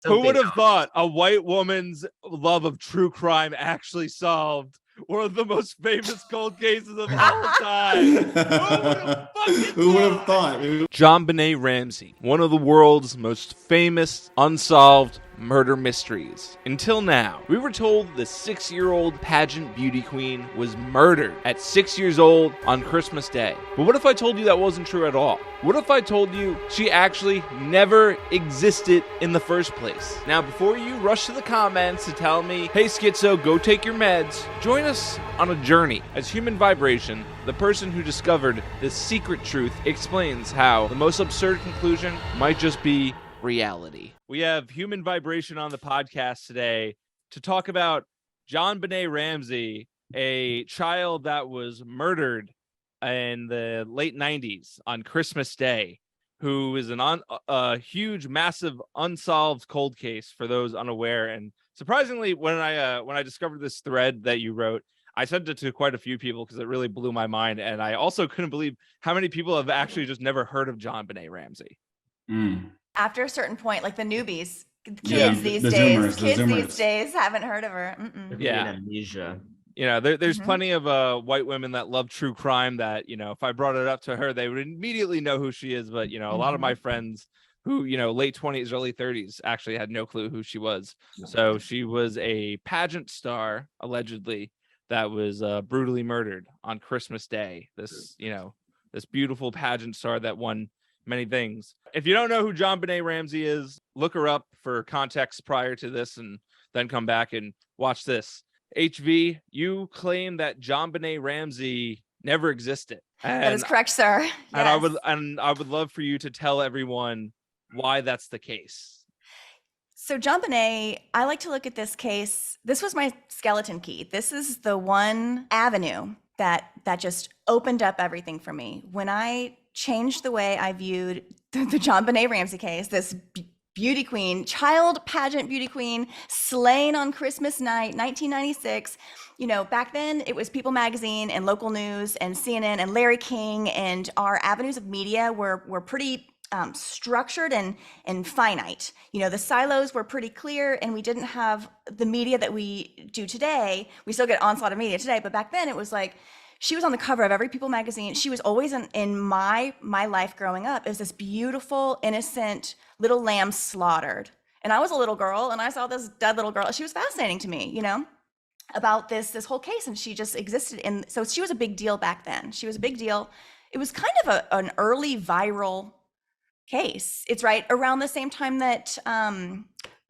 Who would have thought a white woman's love of true crime actually solved one of the most famous cold cases of all time? Who would have thought? JonBenet Ramsey, one of the world's most famous unsolved murder mysteries. Until now, we were told the 6-year-old pageant beauty queen was murdered at 6 years old on Christmas Day. But what if I told you that wasn't true at all? What if I told you she actually never existed in the first place? Now, before you rush to the comments to tell me, hey Schizo, go take your meds, join us on a journey as Human Vibration, the person who discovered this secret truth, explains how the most absurd conclusion might just be reality. We have Human Vibration on the podcast today to talk about JonBenet Ramsey, a child that was murdered in the late 90s on Christmas Day, who is a huge, massive, unsolved cold case for those unaware. And surprisingly, when I discovered this thread that you wrote, I sent it to quite a few people because it really blew my mind. And I also couldn't believe how many people have actually just never heard of JonBenet Ramsey. After a certain point, like the newbies, kids these days haven't heard of her. Yeah, amnesia. You know, there's plenty of white women that love true crime that, you know, if I brought it up to her, they would immediately know who she is. But, you know, a lot of my friends who, you know, late 20s, early 30s actually had no clue who she was. So she was a pageant star, allegedly, that was brutally murdered on Christmas Day. This, you know, this beautiful pageant star that won many things. If you don't know who JonBenet Ramsey is, look her up for context prior to this and then come back and watch this. HV, you claim that JonBenet Ramsey never existed. And, that is correct, sir. Yes. And I would love for you to tell everyone why that's the case. So JonBenet, I like to look at this case. This was my skeleton key. This is the one avenue that just opened up everything for me. When I changed the way I viewed the JonBenet Ramsey case, this beauty queen, child pageant beauty queen, slain on Christmas night, 1996. You know, back then it was People Magazine and local news and CNN and Larry King, and our avenues of media were pretty structured and finite. You know, the silos were pretty clear, and we didn't have the media that we do today. We still get onslaught of media today, but back then it was like, she was on the cover of every People magazine. She was always in my life growing up. It was this beautiful, innocent little lamb slaughtered. And I was a little girl, and I saw this dead little girl. She was fascinating to me, you know, about this whole case. And she just existed. And so she was a big deal back then. She was a big deal. It was kind of an early viral case. It's right around the same time that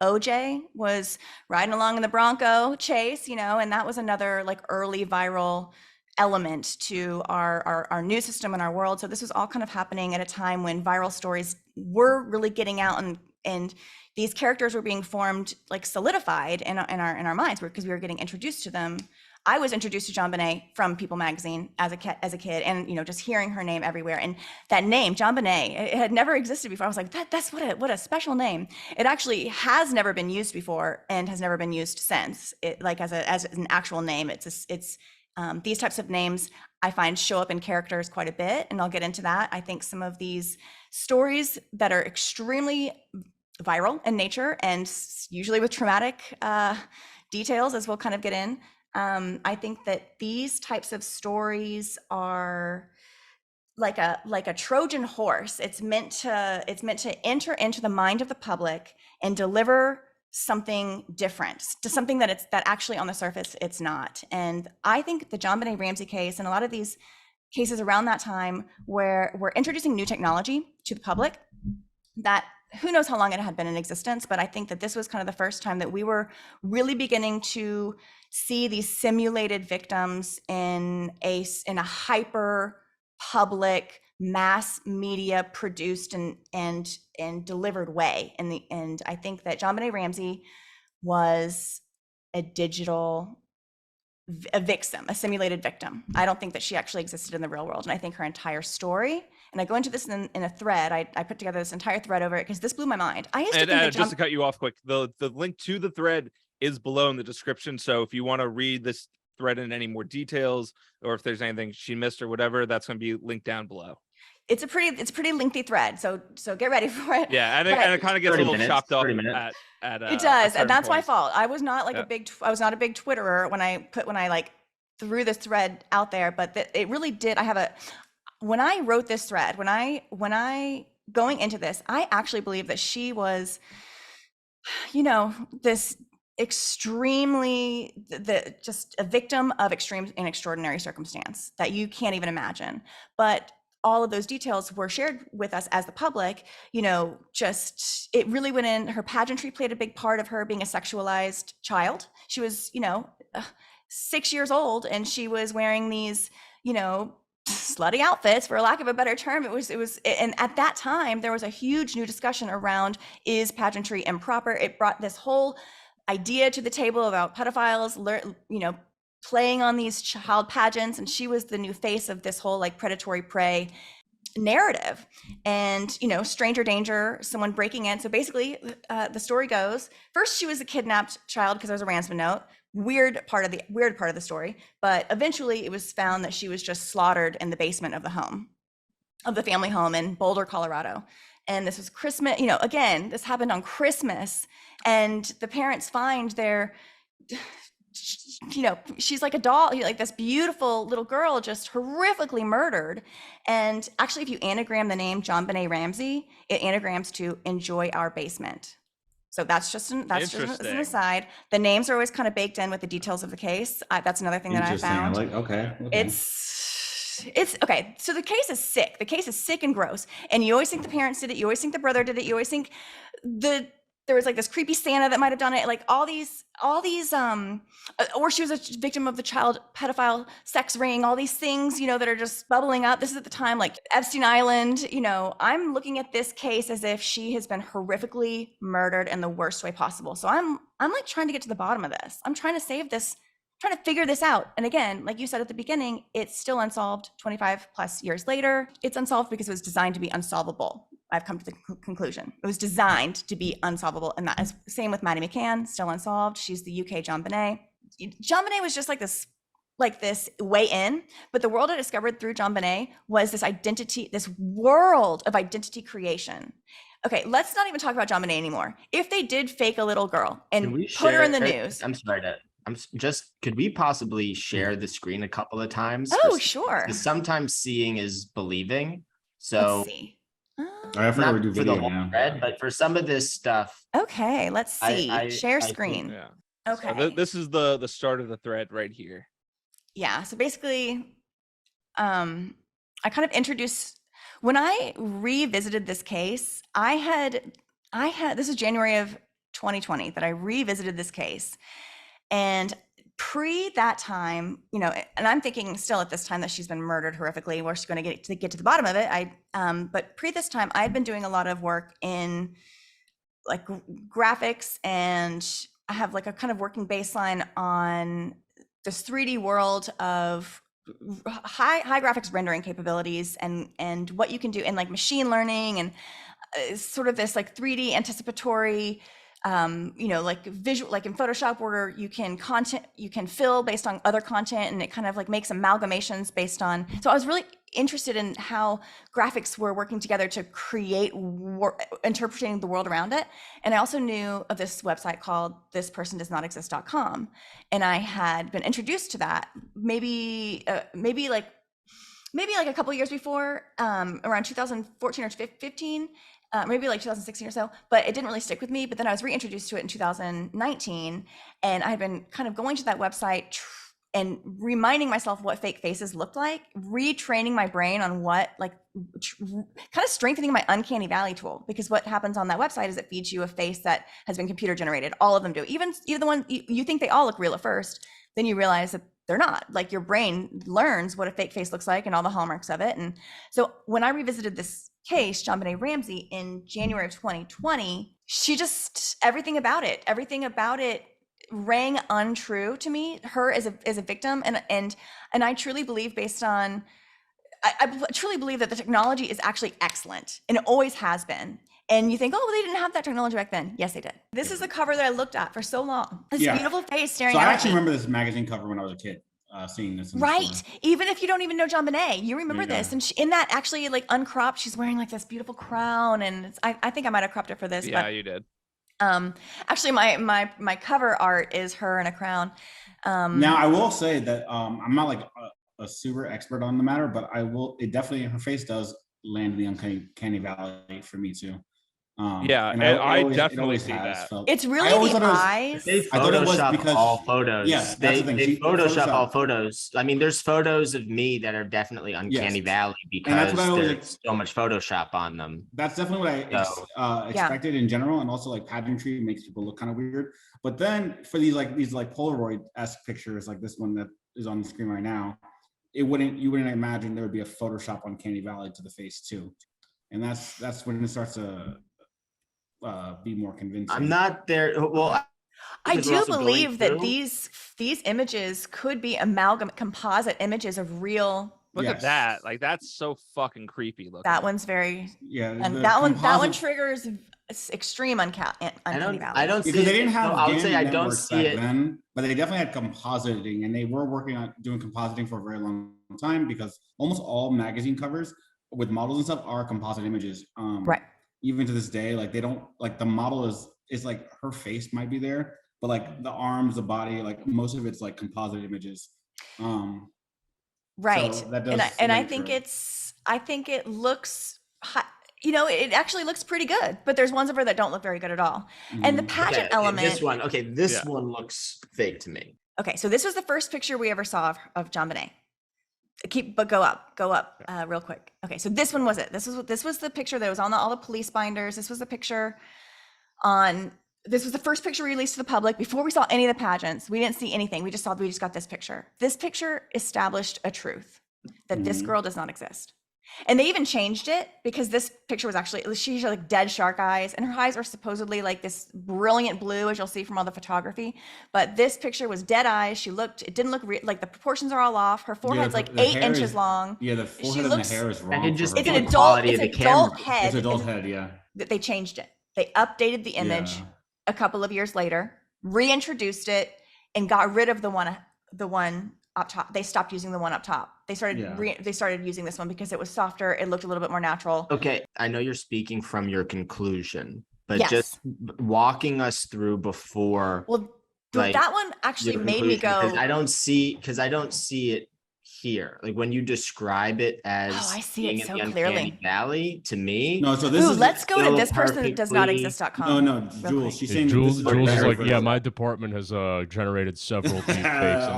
OJ was riding along in the Bronco chase, you know, and that was another like early viral element to our news system and our world. So this was all kind of happening at a time when viral stories were really getting out, and these characters were being formed, like solidified in our minds, because we were getting introduced to them. I was introduced to JonBenet from People Magazine as a kid, and you know, just hearing her name everywhere, and that name JonBenet, it had never existed before. I was like, that's what a special name. It actually has never been used before and has never been used since. It, like as an actual name, it's these types of names I find show up in characters quite a bit, and I'll get into that. I think some of these stories that are extremely viral in nature and usually with traumatic details, as we'll kind of get in, I think that these types of stories are like a Trojan horse. It's meant to enter into the mind of the public and deliver something different, to something that actually on the surface it's not. And I think the JonBenet Ramsey case and a lot of these cases around that time, where we're introducing new technology to the public that who knows how long it had been in existence, but I think that this was kind of the first time that we were really beginning to see these simulated victims in a hyper public, mass media produced and delivered way. And I think that JonBenet Ramsey was a victim, a simulated victim. I don't think that she actually existed in the real world. And I think her entire story, and I go into this in a thread, I put together this entire thread over it because this blew my mind. I used to think that just to cut you off quick, the link to the thread is below in the description. So if you want to read this thread in any more details, or if there's anything she missed or whatever, that's going to be linked down below. it's a pretty lengthy thread. So get ready for it. Yeah, and it kind of gets a 30 little minutes, chopped up 30 minutes. at It does, and that's my point. fault. I was not like Yeah. I was not a big Twitterer when I like threw this thread out there, but it really did. When I wrote this thread, when I going into this, I actually believe that she was, this extremely just a victim of extreme and extraordinary circumstance that you can't even imagine. But all of those details were shared with us as the public, just it really went in. Her pageantry played a big part of her being a sexualized child. She was, 6 years old, and she was wearing these, slutty outfits, for lack of a better term. It was, and at that time, there was a huge new discussion around, is pageantry improper? It brought this whole idea to the table about pedophiles, playing on these child pageants, and she was the new face of this whole like predatory prey narrative. And stranger danger, someone breaking in. So basically, the story goes, first she was a kidnapped child because there was a ransom note. Weird part of the story, but eventually it was found that she was just slaughtered in the basement of the family home in Boulder, Colorado. And this was Christmas, again, this happened on Christmas, and the parents find their, she's like a doll, like this beautiful little girl, just horrifically murdered. And actually, if you anagram the name JonBenét Ramsey, it anagrams to enjoy our basement. So that's just an aside. The names are always kind of baked in with the details of the case. That's another thing that I found. Okay. It's okay. So the case is sick. The case is sick and gross. And you always think the parents did it. You always think the brother did it. You always think there was like this creepy Santa that might've done it. Like all these, or she was a victim of the child pedophile sex ring, all these things, that are just bubbling up. This is at the time, like Epstein Island, I'm looking at this case as if she has been horrifically murdered in the worst way possible. So I'm like trying to get to the bottom of this. I'm trying to save this, trying to figure this out. And again, like you said at the beginning, it's still unsolved 25 plus years later. It's unsolved because it was designed to be unsolvable. I've come to the conclusion. It was designed to be unsolvable. And that is same with Maddie McCann, still unsolved. She's the UK JonBenét. JonBenét was just like this way in, but the world I discovered through JonBenét was this world of identity creation. Okay, let's not even talk about JonBenét anymore. If they did fake a little girl and put her in the news. I'm sorry could we possibly share the screen a couple of times? Oh, sure. Because sometimes seeing is believing. So let's see. I forgot we do for video the whole now. thread, but for some of this stuff. Okay, let's see. Share I screen. Yeah. Okay. So this is the start of the thread right here. Yeah. So basically, I kind of introduced, when I revisited this case, I had this is January of 2020 that I revisited this case. And pre that time, and I'm thinking still at this time that she's been murdered horrifically, we're just going to get to the bottom of it. But pre this time, I had been doing a lot of work in like graphics, and I have like a kind of working baseline on this 3D world of high graphics rendering capabilities and what you can do in like machine learning and sort of this like 3D anticipatory, like visual, like in Photoshop, where you can fill based on other content, and it kind of like makes amalgamations based on. So I was really interested in how graphics were working together to create interpreting the world around it. And I also knew of this website called thispersondoesnotexist.com, and I had been introduced to that maybe like a couple of years before, around 2014 or 15. Maybe like 2016 or so, but it didn't really stick with me. But then I was reintroduced to it in 2019, and I had been kind of going to that website and reminding myself what fake faces looked like, retraining my brain on what, like, kind of strengthening my uncanny valley tool. Because what happens on that website is it feeds you a face that has been computer generated. All of them do. Even the one you think they all look real at first, then you realize that they're not. Like, your brain learns what a fake face looks like and all the hallmarks of it. And so when I revisited this case, JonBenét Ramsey, in January of 2020, she just, everything about it rang untrue to me, her as a victim. And I truly believe, based on, I truly believe that the technology is actually excellent, and it always has been. And you think, oh, well, they didn't have that technology back then. Yes, they did. This is the cover that I looked at for so long. This beautiful face staring at me. So I actually remember this magazine cover when I was a kid. seeing this. In the Right. store. Even if you don't even know JonBenet, you remember There you this. go. And in that actually like uncropped, she's wearing like this beautiful crown. And I think I might have cropped it for this. Yeah, but you did. actually my cover art is her in a crown. Now I will say that I'm not like a super expert on the matter, but it definitely, her face does land in the uncanny valley for me too. Yeah, and I definitely see that. It's I really always the thought it was- eyes. They I thought it was Photoshop because- all photos. Yeah, that's they the thing. they She Photoshop all Photoshop. photos. I mean, there's photos of me that are definitely uncanny Yes. valley that's because what I always there's so much Photoshop on them. That's definitely what I expected in general, and also like pageantry makes people look kind of weird. But then for these Polaroid-esque pictures, like this one that is on the screen right now, you wouldn't imagine there would be a Photoshop uncanny valley to the face too, and that's when it starts to be more convincing. I'm not there. Well, I because we're do also going believe that through- these images could be composite images of real. Look at Yes. that. Like, that's so fucking creepy looking. That one's very, Yeah, and the that one composite- triggers extreme uncanny valley. I don't see because they it. didn't have No, I would say GAN I don't networks see back it. then, but they definitely had compositing, and they were working on doing compositing for a very long time because almost all magazine covers with models and stuff are composite images. Right. Even to this day, like they don't like the model is like her face might be there, but like the arms, the body, like most of it's like composite images. Right. So that And does I relate think to it looks it actually looks pretty good, but there's ones of her that don't look very good at all. And the Mhm. pageant Okay, element. This Yeah. one looks fake to me. Okay, so this was the first picture we ever saw of JonBenet. Go up real quick. Okay, so this one was it. This was the picture that was on all the police binders. This was the picture this was the first picture released to the public before we saw any of the pageants. We didn't see anything. We just got this picture. This picture established a truth that this Mhm. girl does not exist. And they even changed it because this picture was actually, she had like dead shark eyes, and her eyes are supposedly like this brilliant blue, as you'll see from all the photography. But this picture was dead eyes. It didn't look like the proportions are all off. Her forehead's like the 8 hair inches is- long. Yeah, the forehead and looks- the hair is wrong. could for just her It's an the body. adult, quality it's of an the adult camera. head. It's adult head, yeah. That they changed it. They updated the image Yeah. a couple of years later, reintroduced it, and got rid of the one up top. They stopped using the one up top. They started Yeah. they started using this one because it was softer. It looked a little bit more natural. Okay, I know you're speaking from your conclusion, but Yes. just walking us through before Well, like, that one actually your made me conclusion, go, because I don't see it here. Like when you describe it as I see it being in so the Uncanny clearly. Valley, to me, No, so this ooh, is let's go to still this person that does not perfectly- exist.com. no, real Jules. quick. She's Yeah, saying that Jules, this is Jules is better like, for yeah, us. my department has generated several deep fakes, and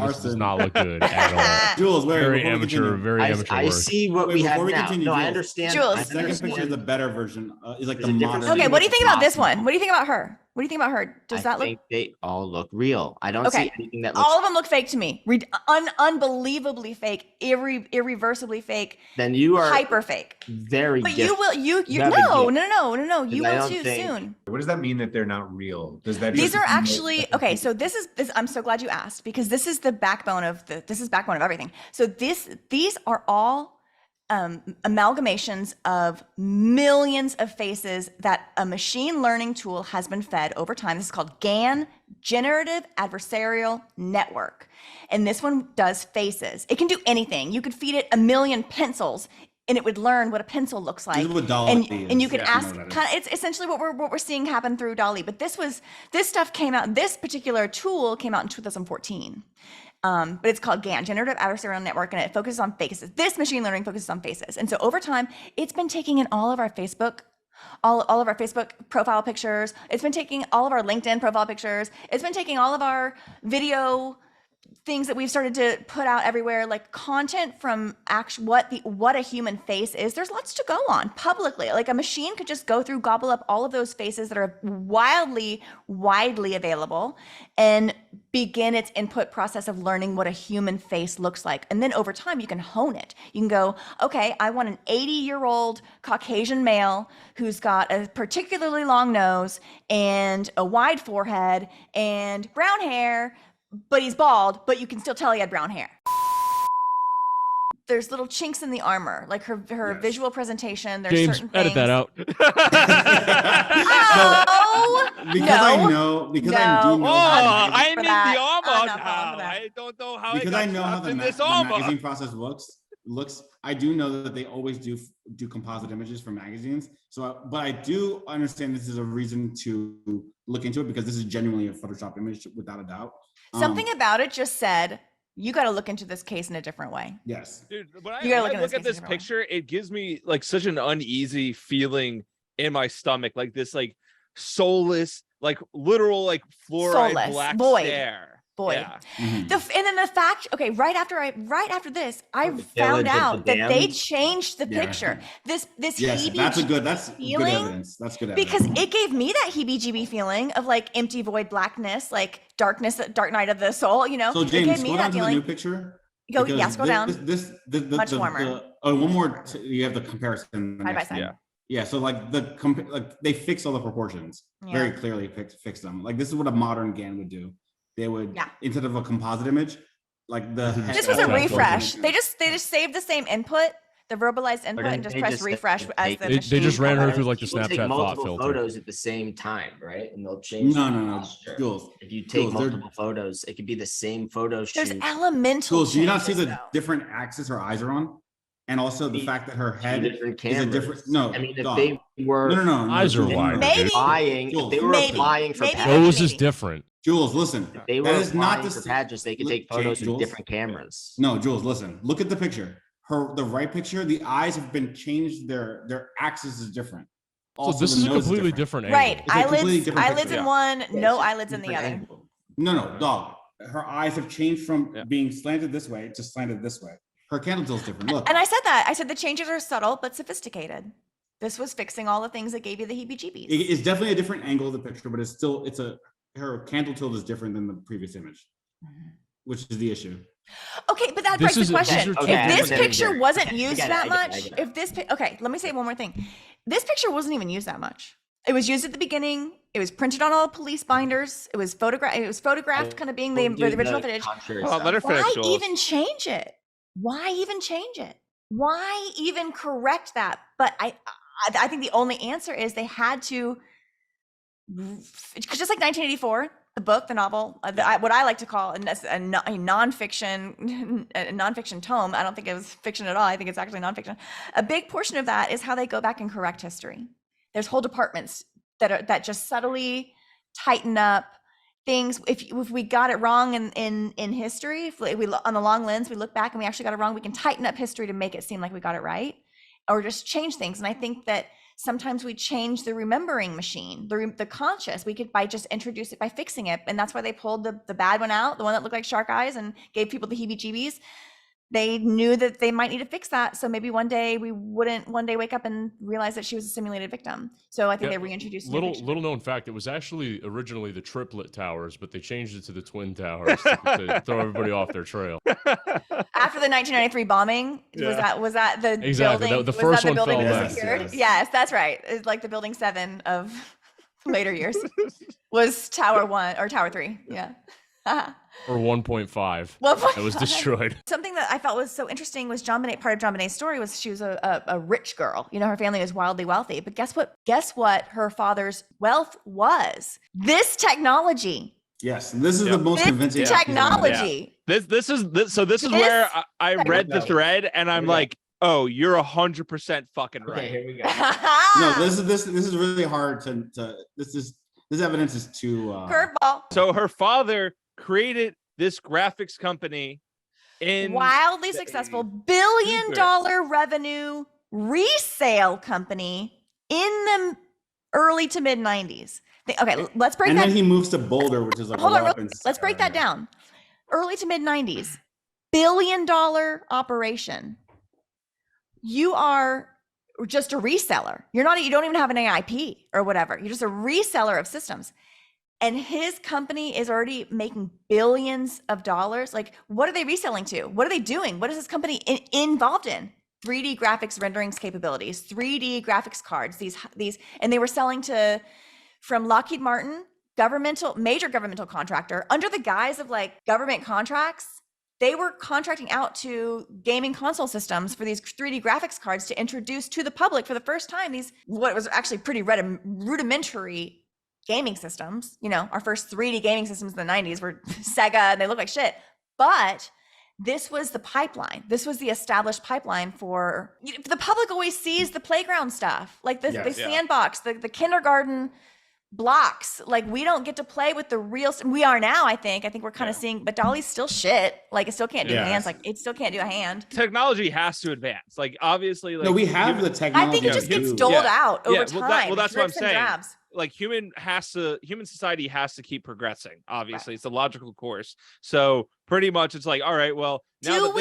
this does Arson. not look good at all. Jules, wait, Very before we amateur, continue, very amateur I work. see what Wait, we have before we now. continue, No, I Jules. understand. Jules. I The second picture is understand. the better version. Is like There's the a difference modern. Okay, what do you think about this Impossible. one? What do you think about her? What do you think about her? Does I that look think they all look real. I don't Okay. see anything that looks. all of them look fake to me. Unbelievably fake, irreversibly fake, Then you are hyper fake. very. But you will you Very no, gift. no. You I will don't too think- soon. What does that mean that they're not real? Does that These just are mean that- actually okay. So this I'm so glad you asked, because this is the backbone of everything. So these are all amalgamations of millions of faces that a machine learning tool has been fed over time. This is called GAN, Generative Adversarial Network. And this one does faces. It can do anything. You could feed it a million pencils and it would learn what a pencil looks like. This is what DALL-E and you is. could Yeah, I know ask what that is. kind of, it's essentially what we're seeing happen through DALL-E. But this stuff came out, this particular tool came out in 2014. But it's called GAN, Generative Adversarial Network, and it focuses on faces. This machine learning focuses on faces. And so over time, it's been taking in all of our Facebook profile pictures. It's been taking all of our LinkedIn profile pictures. It's been taking all of our video things that we've started to put out everywhere, like content from what a human face is. There's lots to go on publicly. Like a machine could just go through, gobble up all of those faces that are widely available, and begin its input process of learning what a human face looks like. And then over time, you can hone it. You can go, okay, I want an 80-year-old Caucasian male who's got a particularly long nose and a wide forehead and brown hair, but he's bald, but you can still tell he had brown hair. There's little chinks in the armor, like her Yes. visual presentation. There's James, certain edit things. that out. Oh, Because no. I know, because I do No. know. Oh, how to- I'm for in that. the armor. I'm I'm not falling for that. I don't know how Because I I got know how trapped in this the Alma. magazine process looks. I do know that they always do composite images for magazines. So, but I do understand this is a reason to look into it because this is genuinely a Photoshop image without a doubt. Something about it just said, you got to look into this case in a different way. Yes. Dude, when You gotta I look at look this at case this in a different way. picture, it gives me like such an uneasy feeling in my stomach, like this like soulless, like literal like fluoride Soulless, black void. stare. Void. Yeah. Mhm. And then the fact, okay, right after this, I The found Village of out the that they Damned. changed the Yeah. picture. This Yes, that's good feeling, evidence. That's good evidence. because it gave me that heebie-jeebie feeling of like empty void blackness, like darkness, dark night of the soul, you know. So It James, gave me scroll that down to the feeling. new picture. Go, because yeah, scroll down. Much the, warmer. oh, one more. You have the comparison. the Side by next side. one. Yeah. Yeah. So like like they fix all the proportions very clearly. Fix them. Like this is what a modern GAN would do. They would Yeah. instead of a composite image, like the. This was a That's refresh. They just saved the same input, the verbalized input, then and just they pressed just- refresh they- as the They machine just ran her colored. through like the People take Snapchat thought multiple filter. photos at the same time, right? And they'll change. No, the no, no, posture. Jules. If you take Jules, they're- multiple photos, it could be the same photo There's shoot. elemental Jules, do you not see changes, the though. different axis her eyes are on, and also the Two fact that her Two head different is a cameras. different. No, I mean, if dog. they were no, Eyes are Jules, wider, Maybe. dude. applying, if they were Maybe. applying for Maybe. pageants, Nose is Maybe. different. Jules, listen. if they were That is not applying the for pageants, they could Look, take photos Jules. with different cameras. No, Jules, listen. Look at the picture. The right picture, the eyes have been changed. Their axis is different. So Also, this the is a nose completely different. different Right. angle. It's a completely Eyelids, different eyelids picture. in one, Yeah, no it's a eyelids in the different other. angle. No, dog. Her eyes have changed from Yeah. being slanted this way to slanted this way. Her candle tilt's different. Look. And I said that. I said the changes are subtle but sophisticated. This was fixing all the things that gave you the heebie-jeebies. It's definitely a different angle of the picture, but her candle tilt is different than the previous image, which is the issue. Okay, but that This begs is- the question. these are Okay, I If this understand picture your- wasn't I used get it, that I get it, I much, get it. if this okay, let me say one more thing. This picture wasn't even used that much. It was used at the beginning. It was printed on all the police binders. It was photographed kind of being the We'll do original footage. contrary Hold on, stuff. let her finish. Why Jules. even change it? Why even change it? Why even correct that? But I think the only answer is they had to, just like 1984, the book, the novel, what I like to call a nonfiction tome. I don't think it was fiction at all. I think it's actually nonfiction. A big portion of that is how they go back and correct history. There's whole departments that just subtly tighten up things. If we got it wrong in history, if we on the long lens, we look back and we actually got it wrong, we can tighten up history to make it seem like we got it right, or just change things. And I think that sometimes we change the remembering machine, the conscious. We could by just introduce it by fixing it, and that's why they pulled the bad one out, the one that looked like shark eyes, and gave people the heebie-jeebies. They knew that they might need to fix that, so maybe one day we wouldn't wake up and realize that she was a simulated victim. So I think Yeah, they reintroduced Little fiction. little known fact, it was actually originally the triplet towers, but they changed it to the twin towers to throw everybody off their trail. After the 1993 bombing, Yeah. was that the Exactly. building? The was first that the one building fell that down. was secured? Yes. Yes, that's right. It's like the building 7 of later years was Tower 1 or Tower 3. Yeah. Or 1.5. Well, It was destroyed. Something that I felt was so interesting was part of John Bonet's story was she was a rich girl. You know, her family was wildly wealthy. But guess what her father's wealth was? This technology. Yes, this is Yeah. the most This convincing technology. This is This where I Check read it the out. thread and I'm Here we go. like, oh, you're 100% fucking Okay, right. here we go. No, this is really hard to this evidence is too Curveball. So her father created this graphics company in Wildly the successful 80s. billion-dollar revenue resale company in the early to mid 90s. Okay, let's break and that. then he moves to Boulder, which is like Hold a on, weapons let's break that area. down. Early to mid 90s, billion-dollar operation. You are just a reseller. You don't even have an AIP or whatever. You're just a reseller of systems. And his company is already making billions of dollars. Like, what are they reselling to? What are they doing? What is this company involved in? 3D graphics renderings capabilities, 3D graphics cards, these, and they were selling from Lockheed Martin, major governmental contractor, under the guise of like government contracts. They were contracting out to gaming console systems for these 3D graphics cards to introduce to the public for the first time what was actually pretty rudimentary gaming systems. You know, our first 3D gaming systems in the 90s were Sega and they look like shit. But this was the pipeline. This was the established pipeline for the public always sees the playground stuff, like the sandbox, the kindergarten blocks. Like we don't get to play with the real. We are now, I think we're kind of seeing, but Dolly's still shit. Like it still can't do hands. Like it still can't do a hand. Technology has to advance. Like obviously, like no, we have the technology. I think it just gets doled out over time. Well, that's what I'm saying. Drabs. Like human society has to keep progressing. Obviously, it's a logical course. So pretty much, it's like, all right, well, now can't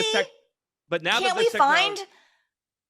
we find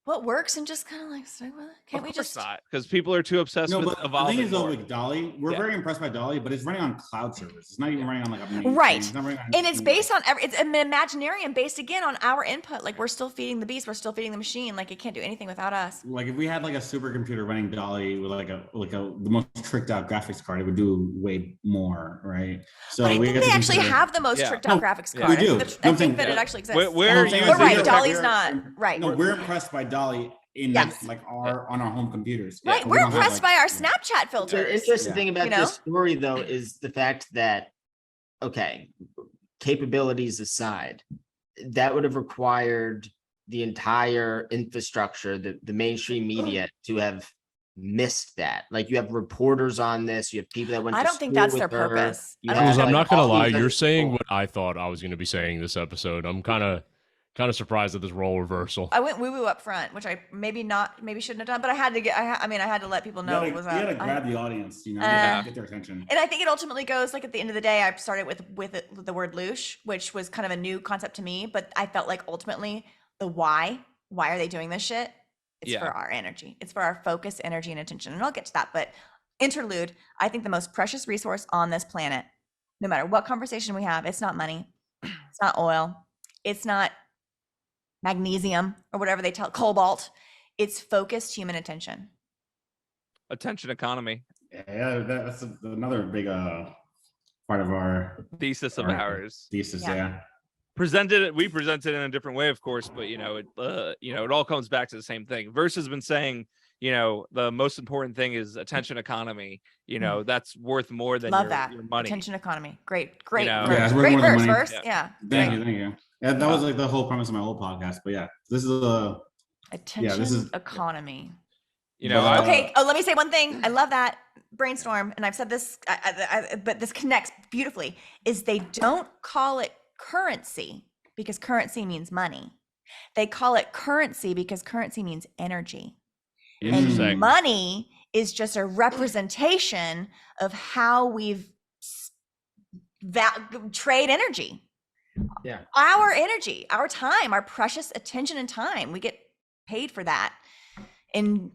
what works and just kind of like stick with it? Can't we just not? Because people are too obsessed with evolving. The thing is though, more. with Dolly, we're very impressed by Dolly, but it's running on cloud servers. It's not even running on like a main right. It's not running on and it's based on it's an Imaginarium based again on our input. Like we're still feeding the beast, we're still feeding the machine. Like it can't do anything without us. Like if we had like a supercomputer running Dolly with the most tricked out graphics card, it would do way more, right? So I think they actually have the most tricked out graphics card. We do. I think that it actually exists. Where You're right. Dolly's not right. No, we're impressed by Dolly in on our home computers. Right, we're impressed by our Snapchat filters. The interesting thing about this story, though, is the fact that, okay, capabilities aside, that would have required the entire infrastructure, the mainstream media to have missed that. Like you have reporters on this, you have people that went. I don't think that's their purpose. I'm not gonna lie, you're saying what I thought I was gonna be saying this episode. I'm kind of surprised at this role reversal. I went woo-woo up front, which I maybe shouldn't have done, but I had to I had to let people know it was. You gotta grab the audience, get their attention. And I think it ultimately goes like at the end of the day, I started with the word loosh, which was kind of a new concept to me, but I felt like ultimately the why are they doing this shit? It's for our energy. It's for our focus, energy, and attention. And I'll get to that. But interlude, I think the most precious resource on this planet, no matter what conversation we have, it's not money, it's not oil, it's not magnesium or whatever they tell cobalt. It's focused human attention. Attention economy. Yeah, that's another big part of our thesis of ours. Thesis, We presented it in a different way, of course, but it all comes back to the same thing. Verse has been saying, the most important thing is attention economy. That's worth more than your money. Attention economy. Great verse. Yeah. Thank you. Yeah, that was like the whole premise of my old podcast. But yeah, this is attention economy. Okay. Let me say one thing. I love that brainstorm, and I've said this, but this connects beautifully. Is they don't call it currency because currency means money. They call it currency because currency means energy. And money is just a representation of how we've trade energy. Yeah. Our energy, our time, our precious attention and time. We get paid for that in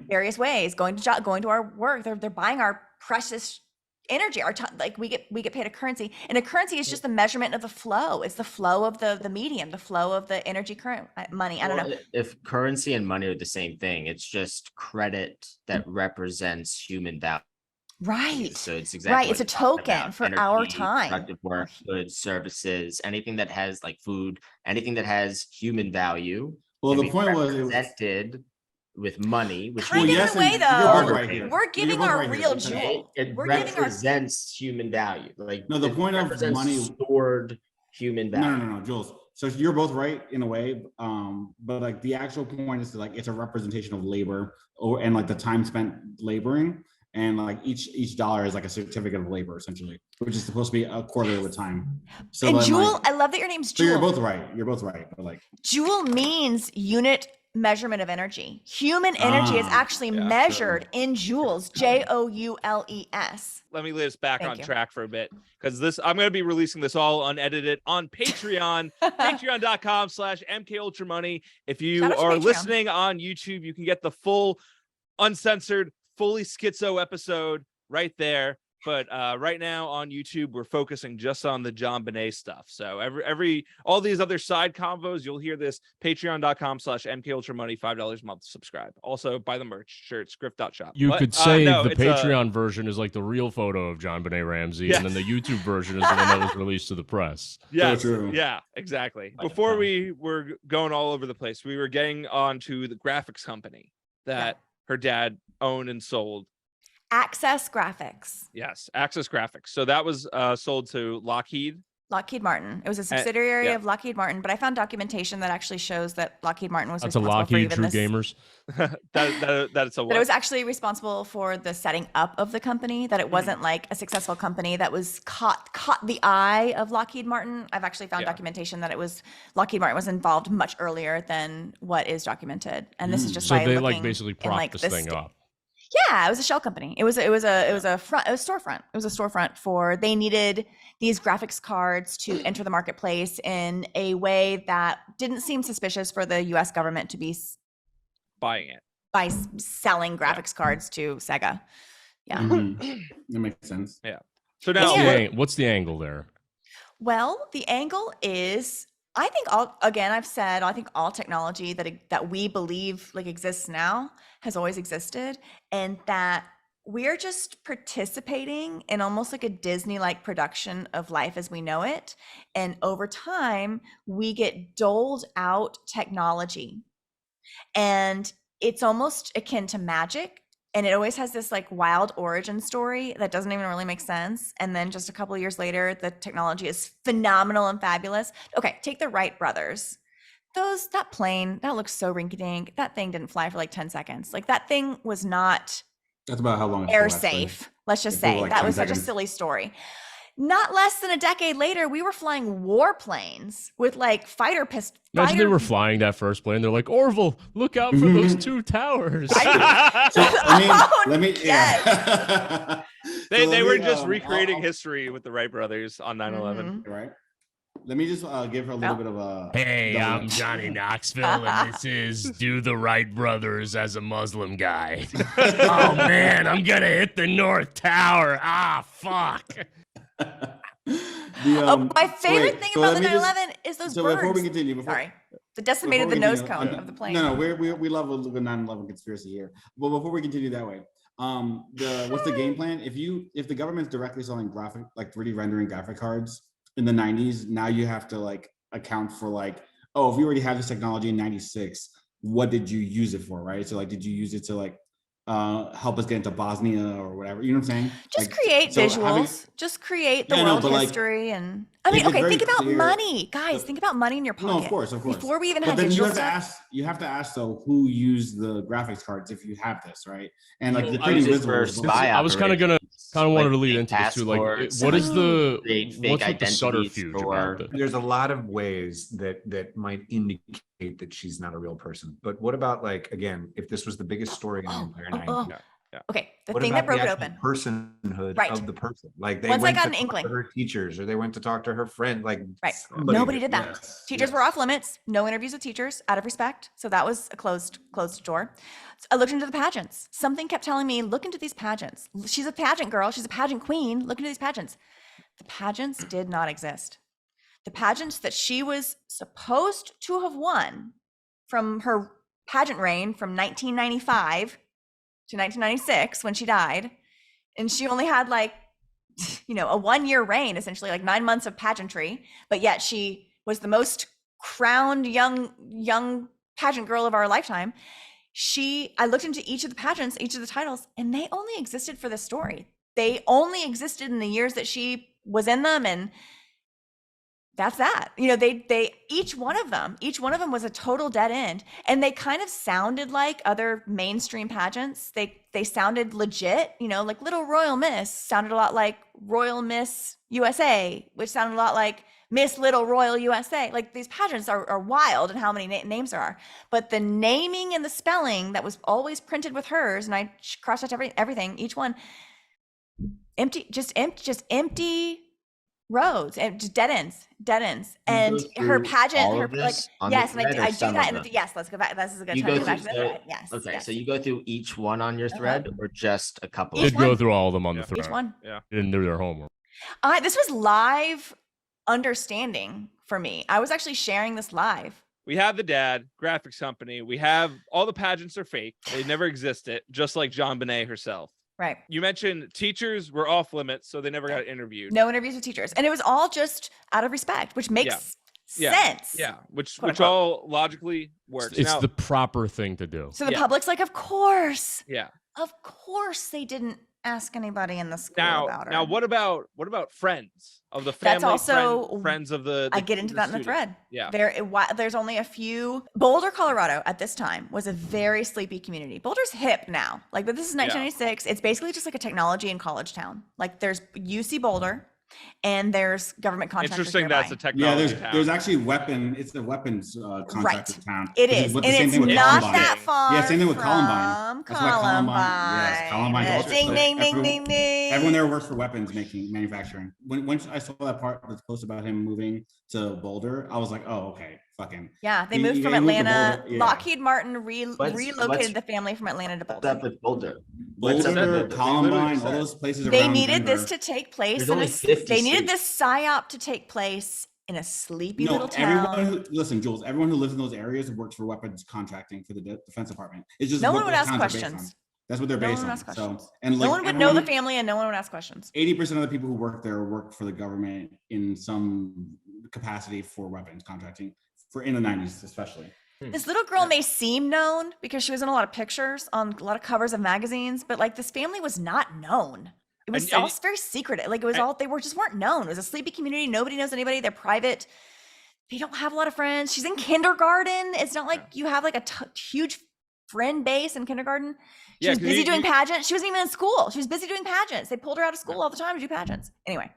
various ways. Going to our work, they're buying our precious energy, our time. Like we get paid a currency, and a currency is just the measurement of the flow. It's the flow of the medium, the flow of the energy current money. I don't know if currency and money are the same thing. It's just credit that represents human value. Right. So it's exactly right. It's a token for energy, our time. productive work, goods, services, anything that has like food, anything that has human value. Well, the point was presented with money, which kind of in a way though, we're giving our real jewel. It represents human value. Like no, the point of money stored human value. No, Jules. So you're both right in a way, but like the actual point is like it's a representation of labor and like the time spent laboring. And like each dollar is like a certificate of labor, essentially, which is supposed to be a quarter of the time. So and Joule, I love that your name's Joule. So you're both right. But like Joule means unit measurement of energy. Human energy is actually measured in joules, Joules. Let me lay this back on track for a bit, because I'm going to be releasing this all unedited on Patreon, patreon.com/MKUltramoney. If you are listening on YouTube, you can get the full uncensored, fully schizo episode right there. But right now on YouTube, we're focusing just on the JonBenét stuff. So all these other side convos, you'll hear this. Patreon.com/MKUltramoney, $5 a month. Subscribe. Also buy the merch shirt, script.shop. You could say the Patreon version is like the real photo of JonBenét Ramsey, and then the YouTube version is the one that was released to the press. Yes, yeah, exactly. Before we were going all over the place, we were getting on to the graphics company that her dad owned and sold. Access Graphics. Yes, Access Graphics. So that was sold to Lockheed. Lockheed Martin. It was a subsidiary yeah. of Lockheed Martin, but I found documentation that actually shows that Lockheed Martin was That's a responsible for Lockheed even True this. Gamers. That's a That it was actually responsible for the setting up of the company, that it wasn't like a successful company that was caught the eye of Lockheed Martin. I've actually found documentation that it was Lockheed Martin was involved much earlier than what is documented. And this is just So by they looking like basically in, propped like, this the thing up. Yeah, it was a shell company. It was a storefront. It was a storefront for, they needed these graphics cards to enter the marketplace in a way that didn't seem suspicious for the US government to be buying it by selling graphics cards to Sega. Yeah. Mhm. That makes sense. Yeah. So now What's the angle there? Well, the angle is, I think I think all technology that we believe like exists now has always existed, and that we're just participating in almost like a Disney-like production of life as we know it. And over time, we get doled out technology. And it's almost akin to magic. And it always has this like wild origin story that doesn't even really make sense. And then just a couple of years later, the technology is phenomenal and fabulous. Okay, take the Wright brothers. That plane, that looks so rinky-dink. That thing didn't fly for like 10 seconds. Like that thing was not That's about how long it air flew, actually. safe. Let's just It flew say like that 10 was such a seconds. silly story. Not less than a decade later, we were flying warplanes with like fighter pistols. Imagine they were flying that first plane. They're like, Orville, look out for those two towers. So, let me, yes. yeah. they So let were me, just recreating I'll- history with the Wright brothers on 9/11. right? Let me just give her a little Oh. bit of a. Hey, double- I'm Johnny Knoxville, and this is Do the Wright Brothers as a Muslim guy. Oh, man, I'm going to hit the North Tower. Ah, fuck. My favorite thing about the 9/11 is those So birds. before we continue, Sorry, the decimated before the we nose continue, cone of the plane. No, we love a little 9/11 conspiracy here. But before we continue that way, what's the game plan? If the government's directly selling graphic, like 3D rendering graphic cards in the 90s, now you have to like account for like, oh, if you already have this technology in 96, what did you use it for, right? So like, did you use it to like help us get into Bosnia or whatever? You know what I'm saying? Just Like, create so having- visuals. Just create the Yeah, I know, world but, like, history and. I mean, if it's okay, very think about clear- money, guys. Think about money in your pocket. No, of course. Before we even But had then digital you stuff. have to ask though, who used the graphics cards if you have this, right? And like Well, you're I pretty was just visible. for as well. spy I was kind of operations, wanted to like lead fake into this too. Like, passports, what is the create fake what's with the identities subterfuge for- about it? There's a lot of ways that might indicate that she's not a real person. But what about like, again, if this was the biggest story in the entire 90s? Okay, the What thing about that broke it the open. actual personhood Right. of the person? Like they Once I went got to an talk inkling. to her teachers, or they went to talk to her friend. Like Right. somebody Nobody did that. Yes, Teachers yes. were off limits. No interviews with teachers out of respect. So that was a closed door. So I looked into the pageants. Something kept telling me, look into these pageants. She's a pageant girl. She's a pageant queen. Look into these pageants. The pageants did not exist. The pageants that she was supposed to have won from her pageant reign from 1995 to 1996 when she died. And she only had like, a 1-year reign, essentially like 9 months of pageantry, but yet she was the most crowned young pageant girl of our lifetime. I looked into each of the pageants, each of the titles, and they only existed for the story. They only existed in the years that she was in them, and that's that. They each one of them was a total dead end, and they kind of sounded like other mainstream pageants. They sounded legit, like Little Royal Miss sounded a lot like Royal Miss USA, which sounded a lot like Miss Little Royal USA. Like these pageants are wild in how many names there are, but the naming and the spelling that was always printed with hers, and I cross-checked everything, each one, empty roads and just dead ends. And go her through pageant, all her of like, this on the yes, and thread or I do some that. of And them? yes, let's go back. This is a good You time to go go back through to the the- thread. Yes. Okay, yes. so you go through each one on your thread or just a couple? Each Did go one. through all of them on the Yeah. thread. Each one. Yeah. Didn't do their homework. This was live understanding for me. I was actually sharing this live. We have the dad, graphics company. We have all the pageants are fake. They never existed, just like JonBenet herself. Right. You mentioned teachers were off limits, so they never got interviewed. No interviews with teachers. And it was all just out of respect, which makes Yeah. sense. Yeah, which Quote, all logically works. It's Now, the proper thing to do. So the Yeah. public's like, of course yeah. they didn't ask anybody in the school Now, about her. now, what about friends of the That's family? also- friends of the. I get into that in the student? thread. Yeah. There's only a few. Boulder, Colorado, at this time was a very sleepy community. Boulder's hip now, like, but this is 1996. It's basically just like a technology and college town. Like, there's UC Boulder, and there's government contractors Interesting. nearby. That's a Yeah, technology. there's actually it's a weapons contractor town. It which is, what and the same it's thing with not Columbine. that far. Yeah, same thing with from Columbine. That's why Columbine. Yes, Columbine's Yes. also Ding, like ding, ding, ding, ding. Everyone there works for weapons manufacturing. Once I saw that part that's post about him moving to Boulder, I was like, oh, okay, fucking. Yeah, they He- moved he from moved to Atlanta. Boulder, yeah. Lockheed Martin What's- relocated the family from Atlanta to What's Boulder. up with Boulder? Boulder, They literally Columbine, all said- those places They around needed this Denver. to take place. There's only 50 They needed states. this psyop to take place in a sleepy No, little town. listen, Jules, everyone who lives in those areas works for weapons contracting for the Defense Department. It's just No what one would those ask towns are based on. questions. That's what they're No one based would on. ask questions. So, and No like one would know the everyone- family, and no one would ask questions. 80% of the people who work there work for the government in some capacity for weapons contracting in the 90s, especially. This little girl may seem known because she was in a lot of pictures on a lot of covers of magazines, but like, this family was not known. It was And- all very secret. Like, it was all, they just weren't known. It was a sleepy community. Nobody knows anybody. They're private. They don't have a lot of friends. She's in kindergarten. It's not like you have like a huge friend base in kindergarten. She Yeah, was 'cause busy you- doing you- pageants. She wasn't even in school. She was busy doing pageants. They pulled her out of school all the time to do pageants. Anyway.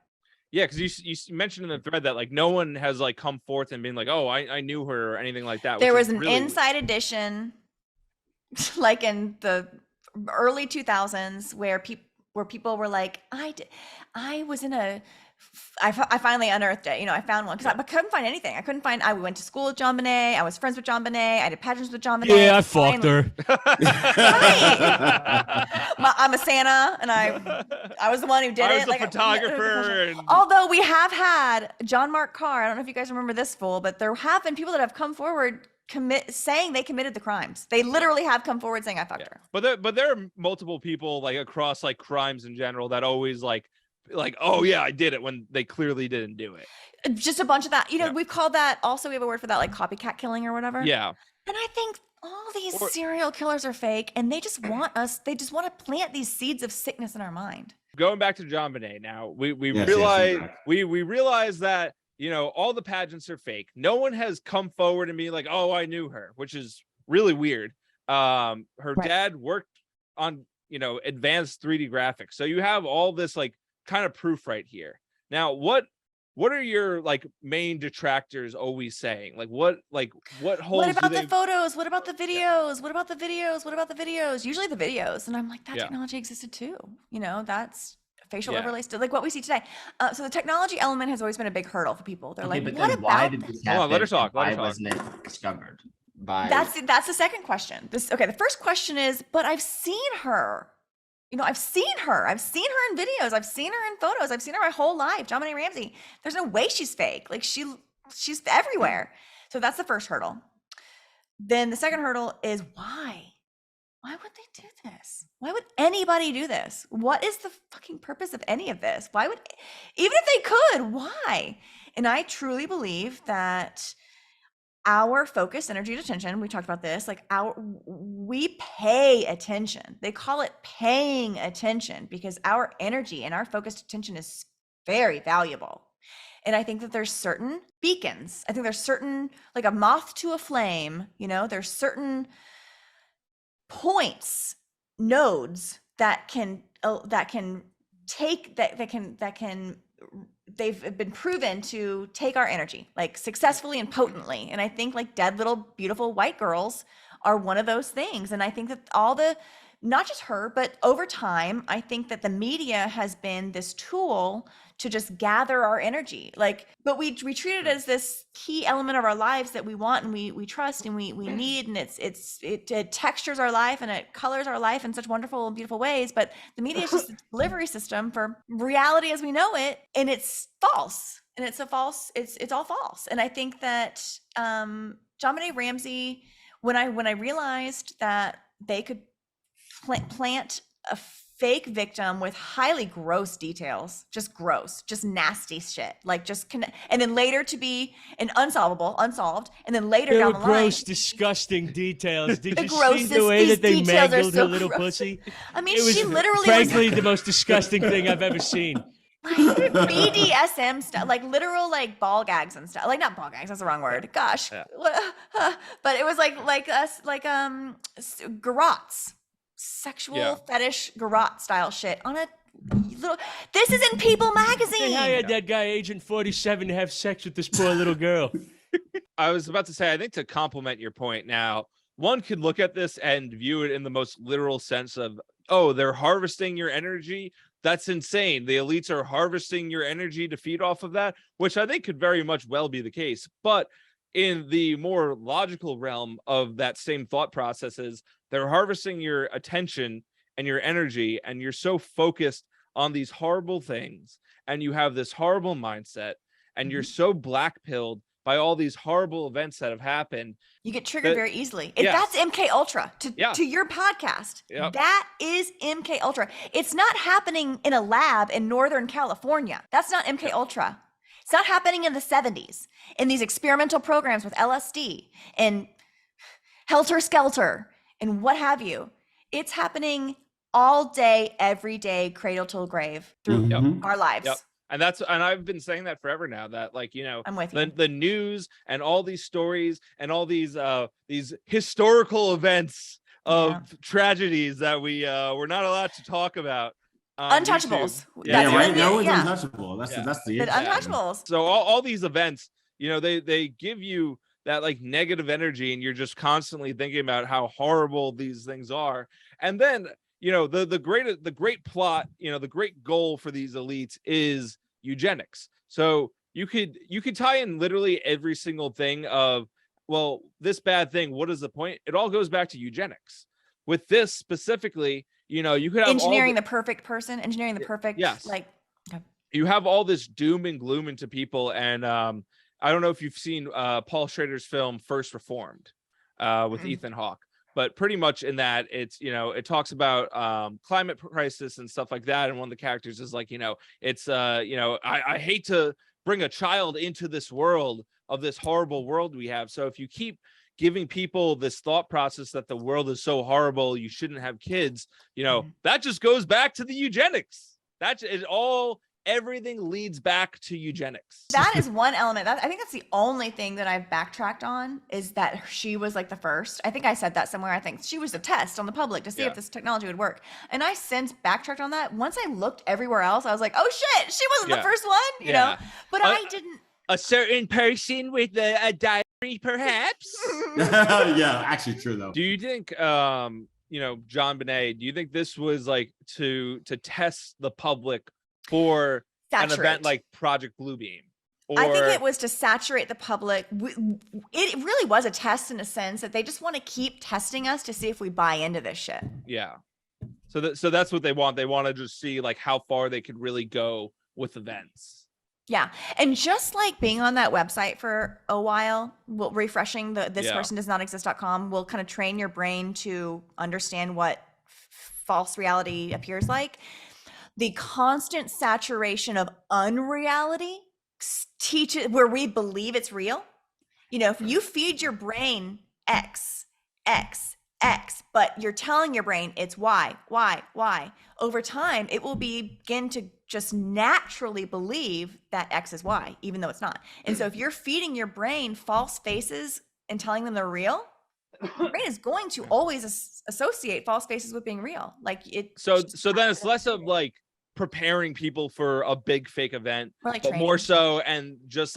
Yeah, because you mentioned in the thread that like no one has like come forth and been like, oh, I knew her or anything like that. There which was is an really- inside edition, like in the early 2000s, where people were like, I was in a, I finally unearthed it. You know, I found one because I couldn't find anything. I went to school with John Bonet. I was friends with John Bonet. I did pageants with John Bonet. Yeah, I fucked her. I'm a Santa, and I was the one who did I it. was the Like, photographer. And... Although we have had John Mark Carr, I don't know if you guys remember this fool, but there have been people that have come forward saying they committed the crimes. They literally have come forward saying I fucked her. But there are multiple people like across like crimes in general that always like, oh yeah, I did it when they clearly didn't do it. Just a bunch of that. You know, Yeah. we've called that also, we have a word for that, like copycat killing or whatever. Yeah. And I think all these Or- serial killers are fake, and they just want to plant these seeds of sickness in our mind. Going back to John Bonet now, we Yes, realize yes, we realize that, you know, all the pageants are fake. No one has come forward and be like, oh, I knew her, which is really weird. Her Right. dad worked on, you know, advanced 3D graphics. So you have all this like kind of proof right here. Now, what are your like main detractors always saying? Like what holes What about do they the photos? What about the videos? What about the videos? What about the videos? Usually the videos. And I'm like, that Yeah. technology existed too. You know, that's facial Yeah. overlays to like what we see today. So the technology element has always been a big hurdle for people. They're Okay, like, but what then why about did this Hold on, happen? let her talk, and let her Why talk. wasn't it discovered by? that's the second question. The first question is, but I've seen her. You know, I've seen her in videos. I've seen her in photos. I've seen her my whole life. John Bonet Ramsey. There's no way she's fake. Like she's everywhere. So that's the first hurdle. Then the second hurdle is why? Why would they do this? Why would anybody do this? What is the fucking purpose of any of this? Why would, even if they could, why? And I truly believe that our focus, energy, and attention, we talked about this, like we pay attention. They call it paying attention because our energy and our focused attention is very valuable. And I think that there's certain beacons. I think there's certain, like a moth to a flame, you know, there's certain points, nodes that can they've been proven to take our energy like successfully and potently. And I think like dead little beautiful white girls are one of those things. And I think that not just her, but over time, I think that the media has been this tool to just gather our energy. But we treat it as this key element of our lives that we want and we trust and we need, and it textures our life and it colors our life in such wonderful and beautiful ways. But the media is just a delivery system for reality as we know it, and it's false. And it's all false. And I think that John Bonet Ramsey, when I realized that they could plant a fake victim with highly gross details, just gross, just nasty shit. Like and then later to be unsolved, and then later There down were the line. gross, disgusting details. Did The you see grossest- the way these that they details are mangled her so little gross. pussy? I mean, It was she literally frankly the most disgusting thing I've ever seen. like BDSM stuff, like literal like ball gags and stuff. Like not ball gags, that's the wrong word. Gosh, Yeah. but it was like garrots, sexual Yeah. fetish garrot style shit on a little. This is in People magazine. They hired that guy, Agent 47, to have sex with this poor little girl. I was about to say, I think to complement your point now, one could look at this and view it in the most literal sense of, oh, they're harvesting your energy. That's insane. The elites are harvesting your energy to feed off of that, which I think could very much well be the case. But in the more logical realm of that same thought processes, they're harvesting your attention and your energy, and you're so focused on these horrible things, and you have this horrible mindset, and you're so black-pilled by all these horrible events that have happened. You get triggered That- very easily. If yes. that's MK Ultra Yeah. to your podcast. Yep. That is MK Ultra. It's not happening in a lab in Northern California. That's not MK Ultra. It's not happening in the 70s in these experimental programs with LSD and Helter Skelter and what have you. It's happening all day, every day, cradle to grave through Mhm. our lives. Yep. And I've been saying that forever now, that like, you know, I'm with you. the news and all these stories and all these historical events of tragedies that we're not allowed to talk about on Untouchables. YouTube. Yeah, That's right. what- No one's yeah. untouchable. That's Yeah. that's the The issue. Untouchables. So all these events, you know, they give you that like negative energy, and you're just constantly thinking about how horrible these things are. And then, you know, the great plot, you know, the great goal for these elites is eugenics. So you could tie in literally every single thing of, well, this bad thing, what is the point? It all goes back to eugenics. With this specifically, you know, you could have Engineering the perfect person, engineering the perfect, yes. like, you have all this doom and gloom into people. And I don't know if you've seen Paul Schrader's film First Reformed with Ethan Hawke, but pretty much in that, it's, you know, it talks about climate crisis and stuff like that. And one of the characters is like, you know, it's you know, I hate to bring a child into this world, of this horrible world we have. So if you keep giving people this thought process that the world is so horrible, you shouldn't have kids, you know, that just goes back to the eugenics. That's it. All everything leads back to eugenics. that is one element. I think that's the only thing that I've backtracked on, is that she was like the first. I think I said that somewhere. I think she was a test on the public to see Yeah. if this technology would work. And I since backtracked on that. Once I looked everywhere else, I was like, oh shit, she wasn't Yeah. the first one, you know? But I didn't. A certain person with a diary, perhaps. Yeah, actually true though. Do you think, you know, John Bonet, do you think this was like to test the public for an event Saturate. like Project Bluebeam? Or I think it was to saturate the public. It really was a test in a sense that they just want to keep testing us to see if we buy into this shit. yeah. So that's what they want. They want to just see like how far they could really go with events. Yeah. And just like being on that website for a while, refreshing the Yeah. thispersondoesnotexist.com will kind of train your brain to understand what false reality appears like. The constant saturation of unreality teaches where we believe it's real. You know, if you feed your brain X, but you're telling your brain it's Y, over time, it will begin to just naturally believe that X is Y, even though it's not. And so if you're feeding your brain false faces and telling them they're real, your brain is going to always associate false faces with being real. Like it. So then it's less of like preparing people for a big fake event, Or like but training. more so, and just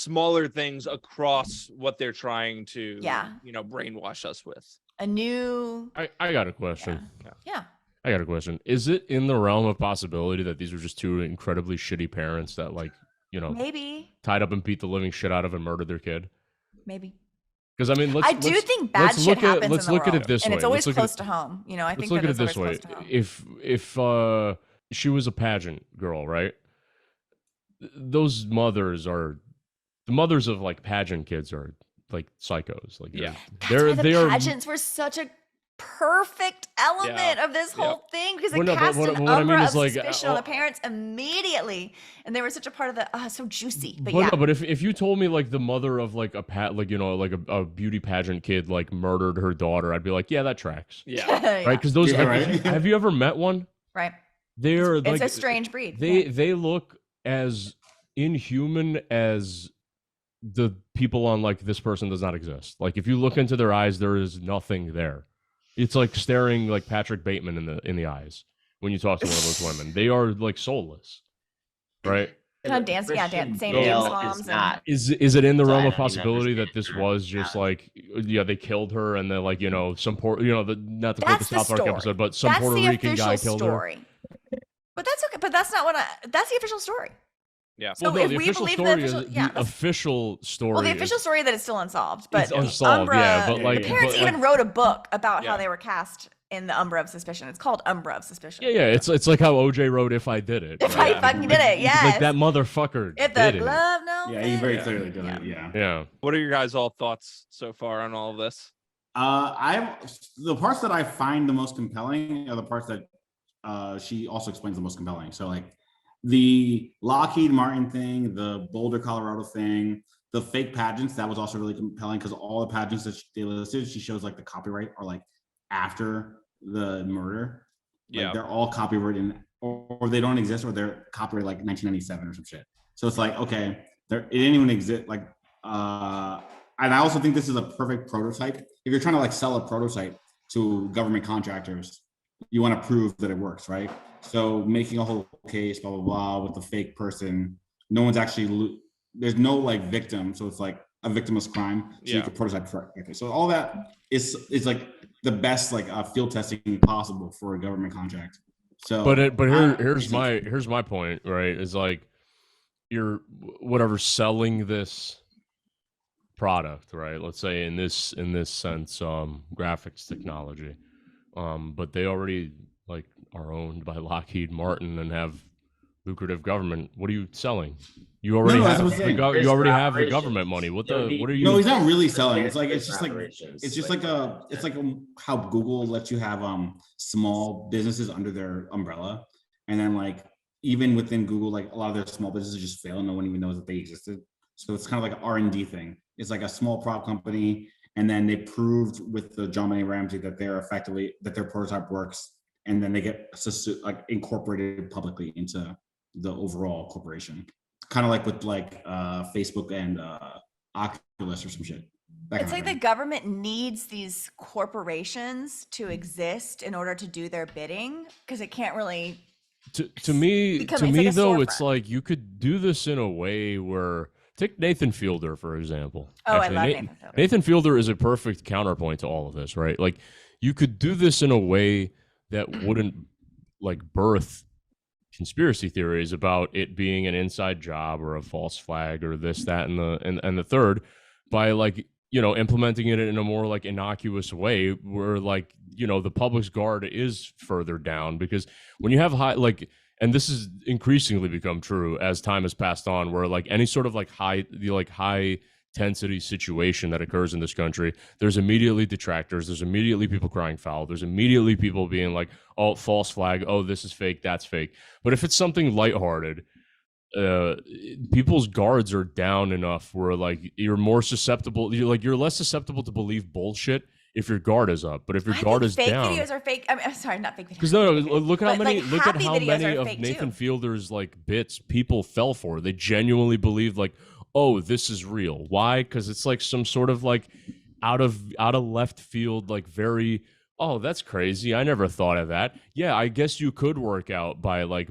smaller things across what they're trying to, Yeah. you know, brainwash us with. A new. I got a question. Yeah. I got a question. Is it in the realm of possibility that these were just two incredibly shitty parents that, like, you know, Maybe. tied up and beat the living shit out of and murdered their kid? Maybe. Because I mean, I do think bad let's shit look at- happens let's in the look at world, it this and way. it's always Let's look at close it- to home. You know, I Let's think look that at it it's this always way. close to home. If she was a pageant girl, right? Those mothers are the mothers of like pageant kids are like psychos. Like Yeah. That's why the they are pageants were such a perfect element of this whole thing because it Well, no, but cast what- an what I mean umbra is, of like, suspicion on the parents immediately, and they were such a part of the so juicy. But yeah, no, but if you told me like the mother of like a beauty pageant kid like murdered her daughter, I'd be like, yeah, that tracks. Yeah. Right? Because those Yeah, right. have you ever met one? right. They're It's like a strange breed. they look as inhuman as the people on like this person does not exist. Like if you look into their eyes, there is nothing there. It's like staring like Patrick Bateman in the eyes when you talk to one of those women. They are like soulless, saying dance Christian same Bale dance moms is and- not. Is it in the So I realm don't of even possibility that understand this her was just like they killed her and then like some poor not to quote the That's the South Park story. episode, but some That's Puerto the Rican guy official killed her. story. But that's okay. But that's not what that's the official story. Yeah. So Well, no, if the we official believe the story official- is yeah, the official story. Well, the is- official story that it's still unsolved, but It's the unsolved, Umbra, yeah, but, like- the parents but, like- even wrote a book about Yeah. how they were cast in the Umbra of Suspicion. It's called Umbra of Suspicion. Yeah. It's like how OJ wrote "If I Did It." If right? I fucking did it, yes. Like that motherfucker If did the it. glove no Yeah, he very fit. clearly did Yeah. it. Yeah. Yeah. What are your guys' all thoughts so far on all of this? The parts that I find the most compelling are the parts that she also explains the most compelling. So like the Lockheed Martin thing, the Boulder, Colorado thing, the fake pageants, that was also really compelling because all the pageants that they listed, she shows like the copyright are like after the murder. Like, Yeah. they're all copywritten or they don't exist or they're copyrighted like 1997 or some shit. So it's like, okay, it didn't even exist. Like, and I also think this is a perfect prototype. If you're trying to like sell a prototype to government contractors, you want to prove that it works, right? So making a whole case, blah, blah, blah, with the fake person, no one's actually, there's no like victim. So it's like a victimless crime. So you Yeah. can prototype correctly. So all that is like the best like field testing possible for a government contract. So, Here's my point, right? Is like you're whatever selling this product, right? Let's say in this sense, graphics technology, but they already like are owned by Lockheed Martin and have lucrative government. What are you selling? You already that's have what I'm saying. you already have the Operations. government money. What are you? No, he's not really selling. It's like it's just like Operations, it's just like how Google lets you have small businesses under their umbrella, and then like even within Google, like a lot of their small businesses just fail. No one even knows that they existed. So it's kind of like an R&D thing. It's like a small prop company, and then they proved with the John Benet Ramsey that they're effectively that their prototype works, and then they get like incorporated publicly into the overall corporation. Kind of like with like Facebook and Oculus or some shit. That It's kind like of the thing. government needs these corporations to exist in order to do their bidding because it can't really. To me, Because to it's me like a though, it's storefront. like you could do this in a way where take Nathan Fielder for example. Oh, Actually, I love Na- Nathan Fielder. Nathan Fielder is a perfect counterpoint to all of this, right? Like you could do this in a way that wouldn't like birth conspiracy theories about it being an inside job or a false flag or this, that, and the third by like implementing it in a more like innocuous way where like the public's guard is further down because when you have high like and this has increasingly become true as time has passed on where like any sort of like high intensity situation that occurs in this country, there's immediately detractors, there's immediately people crying foul, there's immediately people being like, oh, false flag, oh, this is fake, that's fake. But if it's something lighthearted, people's guards are down enough where like you're more susceptible, you're less susceptible to believe bullshit if your guard is up. But if your I guard think is fake down, videos are fake. I'm sorry, not fake videos. because no, look at how But, many like, look at happy how videos many are of fake, Nathan too. Fielder's like bits people fell for. They genuinely believed like, oh, this is real. Why? Because it's like some sort of like out of left field, like very, oh, that's crazy. I never thought of that. Yeah, I guess you could work out by like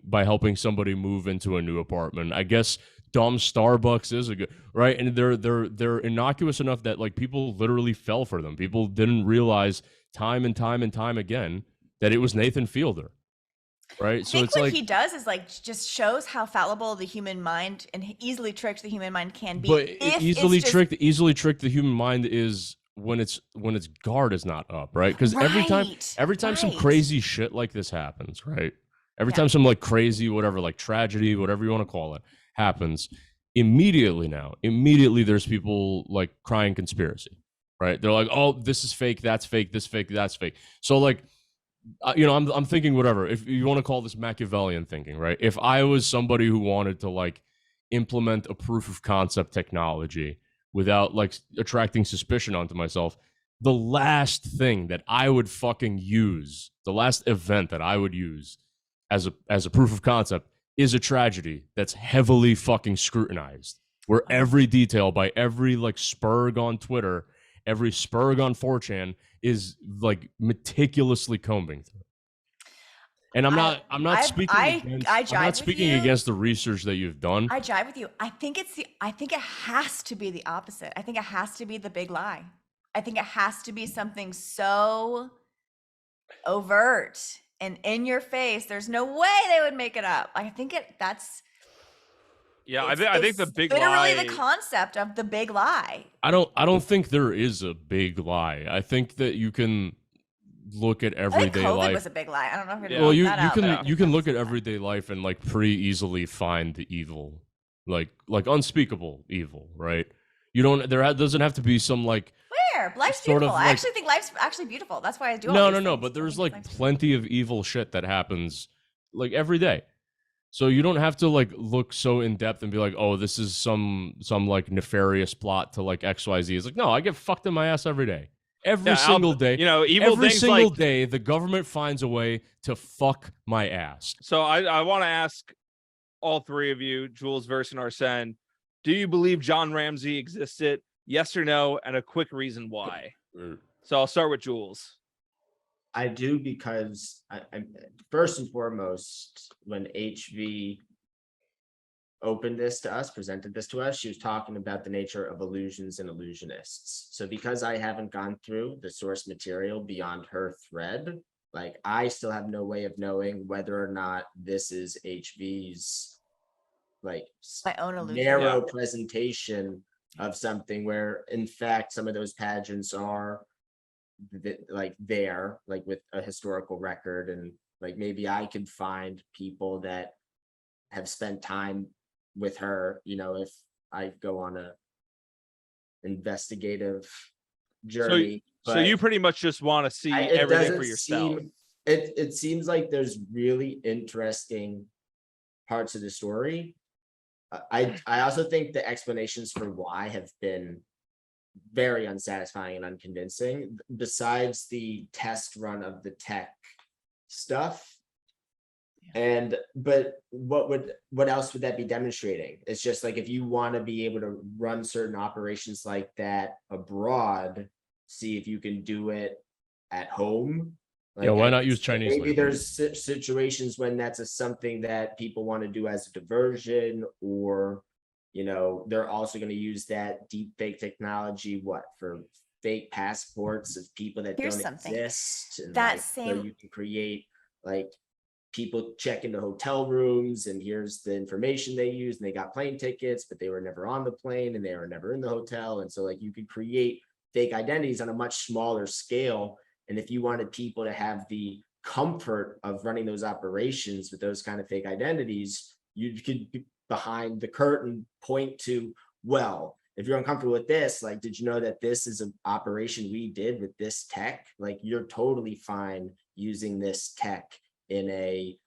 by helping somebody move into a new apartment. I guess dumb Starbucks is a good right, and they're innocuous enough that like people literally fell for them. People didn't realize time and time and time again that it was Nathan Fielder, right? I So think it's what like, he does is like just shows how fallible the human mind and easily tricked the human mind can be. but if it's easily just- tricked the human mind is when its guard is not up, right? Because every time some right. crazy shit like this happens, right? Every Yeah. time some like crazy whatever, like tragedy, whatever you want to call it, happens, immediately there's people like crying conspiracy. right? They're like, oh, this is fake, that's fake, this fake, that's fake. So like, you know, I'm thinking whatever. If you want to call this Machiavellian thinking, right? If I was somebody who wanted to like implement a proof of concept technology without like attracting suspicion onto myself, the last thing that I would fucking use, the last event that I would use as a proof of concept is a tragedy that's heavily fucking scrutinized, where every detail by every like spurg on Twitter, every spurg on 4chan is like meticulously combing through. And I'm not speaking against the research that you've done. I jive with you. I think it has to be the opposite. I think it has to be the big lie. I think it has to be something so overt and in your face. There's no way they would make it up. I think that's Yeah, I think the big literally lie, the concept of the big lie. I don't think there is a big lie. I think that you can look at everyday COVID life. was a big lie. I don't know if you're Well, you can look at everyday life and like pretty easily find the evil, like unspeakable evil, right? You don't. Doesn't have to be some like. Where life's sort beautiful. of I like- actually think life's actually beautiful. That's why I do. No, all no, these no. things. But there's I think like life's plenty of evil shit that happens like every day. So you don't have to like look so in depth and be like, oh, this is some like nefarious plot to like XYZ. It's like, no, I get fucked in my ass every day. Every single day. You know, evil every things single like. day, the government finds a way to fuck my ass. So I want to ask all three of you, Jules, Verse, and Arsene, do you believe John Ramsey existed? Yes or no, and a quick reason why. So I'll start with Jules. I do, because I first and foremost, when HV opened this to us, presented this to us, she was talking about the nature of illusions and illusionists. So because I haven't gone through the source material beyond her thread, like I still have no way of knowing whether or not this is HV's like my own illusion. narrow presentation of something where in fact some of those pageants are like there, like with a historical record, and like maybe I could find people that have spent time with her, you know, if I go on a investigative journey. So you pretty much just want to see everything for yourself. It seems like there's really interesting parts of the story. I also think the explanations for why have been very unsatisfying and unconvincing, besides the test run of the tech stuff. But what else would that be demonstrating? It's just like, if you want to be able to run certain operations like that abroad, see if you can do it at home. Like, yeah, why not use Chinese maybe labor? there's situations when that's something that people want to do as a diversion, or you know, they're also going to use that deep fake technology for fake passports of people that Here's don't something. exist, and That like, so same- you can create like people check into hotel rooms, and here's the information they use, and they got plane tickets, but they were never on the plane and they were never in the hotel. And so like you could create fake identities on a much smaller scale. And if you wanted people to have the comfort of running those operations with those kind of fake identities, you could be behind the curtain point to, well, if you're uncomfortable with this, like, did you know that this is an operation we did with this tech? Like, you're totally fine using this tech in a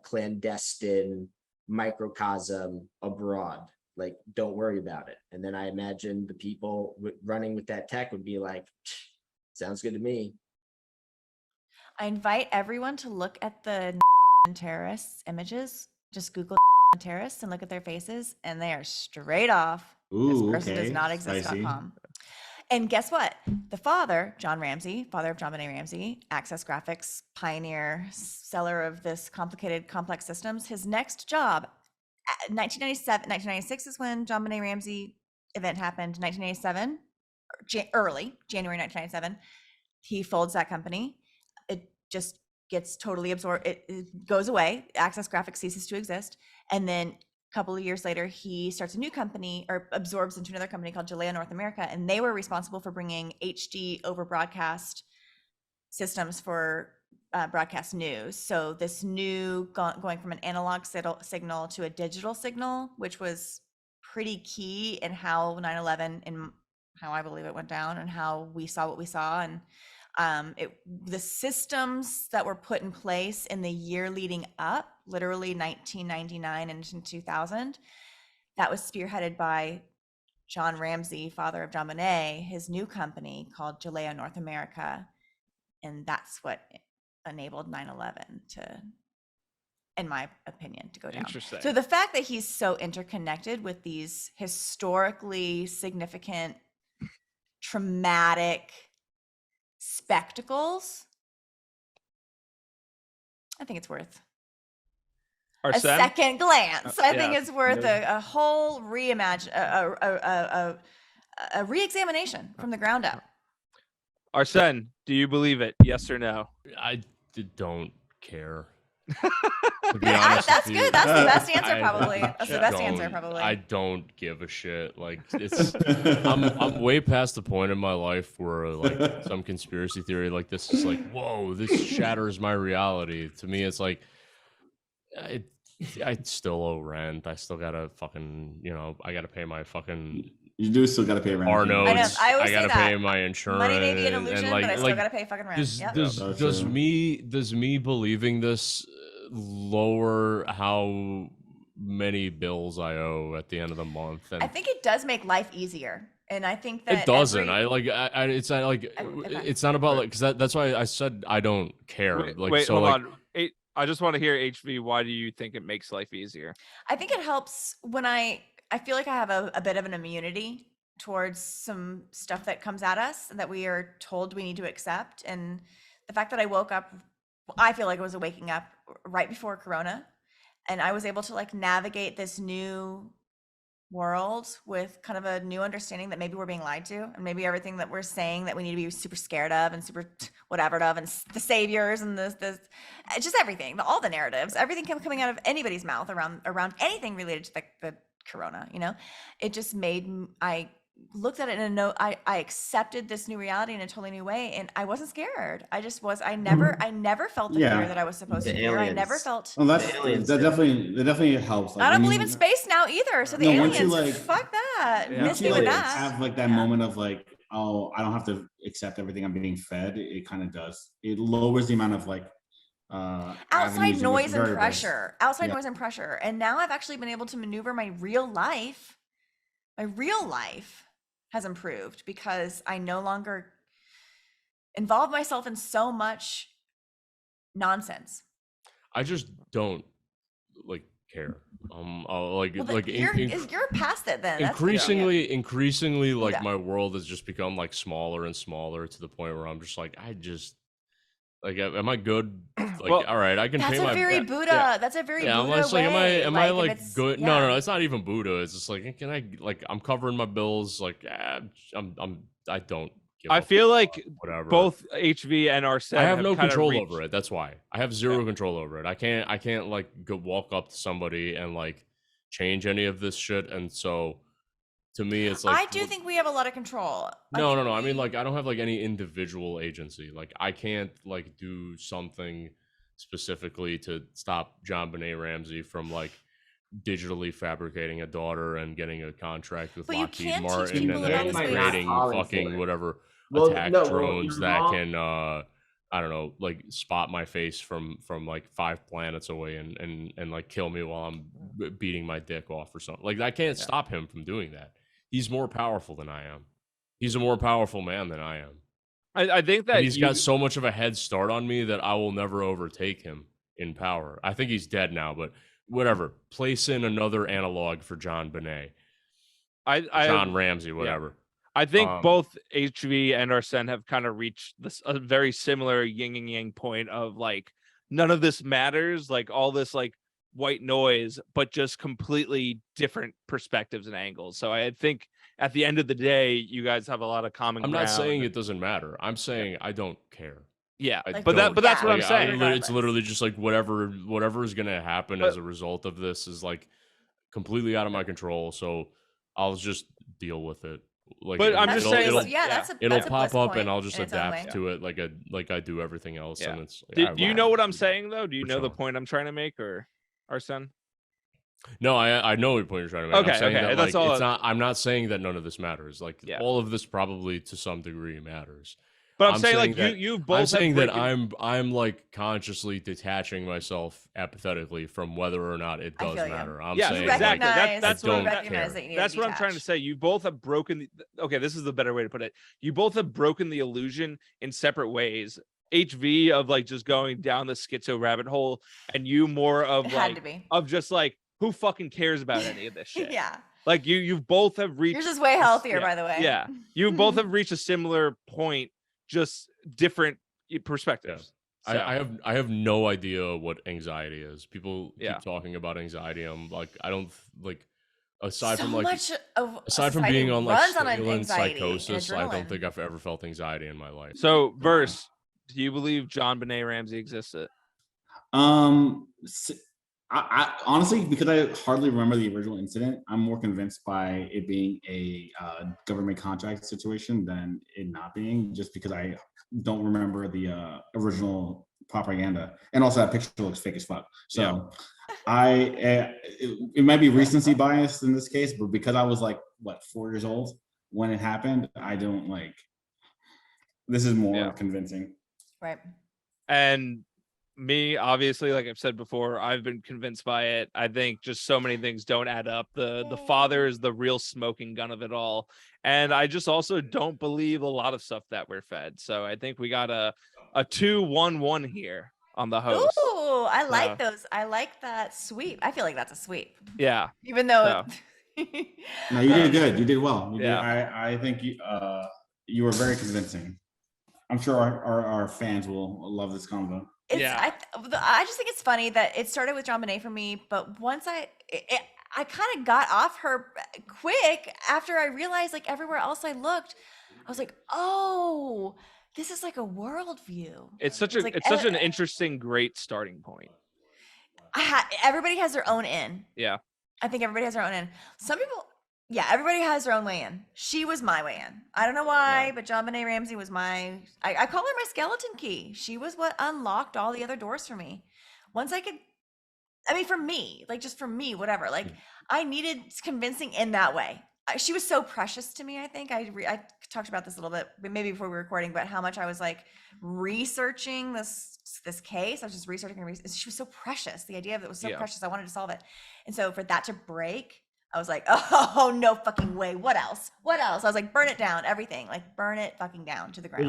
clandestine microcosm abroad. Like, don't worry about it. And then I imagine the people running with that tech would be like, sounds good to me. I invite everyone to look at the terrorists images. Just Google terrorists and look at their faces, and they are straight off. Ooh, This person okay. does not Spicy. exist.com. And guess what? The father, John Ramsey, father of JonBenet Ramsey, Access Graphics, pioneer, seller of this complicated, complex systems, his next job, 1996 is when JonBenet Ramsey event happened. 1997, early January 1997, he folds that company. It just gets totally absorbed. It goes away. Access Graphics ceases to exist. And then a couple of years later, he starts a new company, or absorbs into another company called Jaleo North America. And they were responsible for bringing HD over broadcast systems for broadcast news. So this new going from an analog signal to a digital signal, which was pretty key in how 9/11, in how I believe it went down and how we saw what we saw. And the systems that were put in place in the year leading up, literally 1999 and into 2000, that was spearheaded by John Ramsey, father of JonBenét, his new company called Jaleo North America. And that's what enabled 9/11 to, in my opinion, to go down. Interesting. So the fact that he's so interconnected with these historically significant, traumatic spectacles, I think it's worth a Arsene? second glance. I think yeah. it's worth a whole a re-examination from the ground up. Arsene, do you believe it? Yes or no? I don't care. To be honest That's with you. good. That's the best answer, I probably. That's the best answer, don't- probably. I don't give a shit. Like it's, I'm way past the point in my life where like some conspiracy theory like this is like, whoa, this shatters my reality. To me, it's like, I still owe rent. I still gotta fucking, I gotta pay my fucking You do still got to pay rent. car I know. notes. I always say gotta that. pay my insurance. Money may be an illusion, and like, but I still like, gotta pay fucking rent. does Yep. does me believing this lower how many bills I owe at the end of the month? And I think it does make life easier, and I think that it doesn't. every- It's not like Okay. it's not about like because that's why I said I don't care. Wait, so hold like, on. I just want to hear HV. Why do you think it makes life easier? I think it helps when I feel like I have a bit of an immunity towards some stuff that comes at us and that we are told we need to accept. And the fact that I woke up, I feel like it was waking up right before Corona, and I was able to like navigate this new world with kind of a new understanding that maybe we're being lied to, and maybe everything that we're saying that we need to be super scared of and super whatever of, and the saviors and the just everything, all the narratives, everything coming out of anybody's mouth around anything related to the Corona, it just made I looked at it in I accepted this new reality in a totally new way, and I wasn't scared. I just was. I never felt the Yeah. fear that I was supposed The to fear. I never aliens. felt. Well, The aliens that did. definitely helps. Like, I don't when believe you- in space now either. So the No, once you, aliens, like- fuck that. Yeah. Miss Once you me with like that. have like that Yeah. moment of like, oh, I don't have to accept everything I'm being fed. It kind of does. It lowers the amount of like avenues Outside in which noise and variables. pressure. Outside Yeah. noise and pressure. And now I've actually been able to maneuver my real life. My real life has improved because I no longer involve myself in so much nonsense. I just don't like care. Like Well, like you're past it then. That's good for you. increasingly like Yeah. my world has just become like smaller and smaller to the point where I'm just like am I good? Like Well, all right, I can That's pay my a very Buddha. That's a very yeah. I'm Buddha just like am I if like it's- good? yeah. No, it's not even Buddha. It's just like can I like I'm covering my bills. Like I don't. Give I a feel fuck, like whatever. both HV and Arsene I have no kinda control reached- over it. That's why I have zero control over it. I can't like go walk up to somebody and like change any of this shit. And so to me, it's like I do think we have a lot of control. no. I mean, like I don't have like any individual agency. Like I can't like do something specifically to stop JonBenét Ramsey from like digitally fabricating a daughter and getting a contract with But you Lockheed can't teach Martin people and about then the space. creating Calling for fucking it. whatever Well, attack no, well, drones you're that wrong. can I don't know, like spot my face from like 5 planets away and like kill me while I'm beating my dick off or something. Like I can't stop him from doing that. He's more powerful than I am. He's a more powerful man than I am. I think that And he's got so much of a head start on me that I will never overtake him in power. I think he's dead now, but whatever. Place in another analog for JonBenét, John Ramsey, whatever. I think Um, both HV and Arsene have kind of reached this a very similar yin and yang point of like none of this matters, like all this like white noise, but just completely different perspectives and angles. So I think at the end of the day, you guys have a lot of common I'm ground. not saying it doesn't matter. I'm saying I don't care. Yeah, I but don't. that's what I'm Like, saying. it's literally just like whatever is gonna happen as a result of this is like completely out of my control. So I'll just deal with it. Like, But I'm That's just a saying, bliss- like, yeah, that's a it'll that's a pop bliss up point and I'll just in its own adapt way. to it like I do everything else. Yeah. And it's Do you know what I'm saying though? Do you For know the sure. point I'm trying to make, or Arsene? No, I know what point you're trying to make. Okay, I'm saying okay, that that's like all. it's not. I'm not saying that none of this matters. Like Yeah. all of this probably to some degree matters. But I'm saying like that, you I'm both have saying that breaking- I'm like consciously detaching myself apathetically from whether or not it I does feel you. matter. I'm Yeah, saying exactly. Recognize- That's I what don't recognize care. that you need that's to what I'm trying to detach. say. You both have broken the, okay, this is the better way to put it. You both have broken the illusion in separate ways. HV of like just going down the schizo rabbit hole, and you more of It had to like be. of just like who fucking cares about any of this shit. Yeah. Like you both have reached. Yours is way healthier, by the way. Yeah, you both have reached a similar point, just different perspectives. So, I have no idea what anxiety is. People Yeah. keep talking about anxiety. I'm like, I don't like aside so from like much of aside from society being on like runs on stimulant anxiety and psychosis, I don't adrenaline. think I've ever felt anxiety in my life. so verse. Do you believe John Benet Ramsey existed? s- I honestly, because I hardly remember the original incident, I'm more convinced by it being a government contract situation than it not being, just because I don't remember the original propaganda, and also that picture looks fake as fuck. So it might be recency bias in this case, but because I was like 4 years old when it happened, I don't like. This is more convincing. Right. And me, obviously, like I've said before, I've been convinced by it. I think just so many things don't add up. The father is the real smoking gun of it all. And I just also don't believe a lot of stuff that we're fed. So I think we got a 2-1-1 here on the host. Ooh, I like those. I like that sweep. I feel like that's a sweep. Yeah. Even though No, you did good. You did well. You Yeah. did. I think you were very convincing. I'm sure our fans will love this convo. I just think it's funny that it started with John Bonet for me, but once I kind of got off her quick after I realized like everywhere else I looked, I was like, oh, this is like a worldview. It's such an interesting, great starting point. Everybody has their own in. Yeah. I think everybody has their own in. Some people, everybody has their own way in. She was my way in. I don't know why, but John Benet Ramsey was I call her my skeleton key. She was what unlocked all the other doors for me. Once I could, for me, like just for me, whatever, like I needed convincing in that way. She was so precious to me. I think I talked about this a little bit, but maybe before we were recording, but how much I was like researching this case. I was just researching her. She was so precious. The idea of it was so precious. I wanted to solve it. And so for that to break, I was like, oh, no fucking way. What else? I was like, burn it down, everything. Like, burn it fucking down to the ground.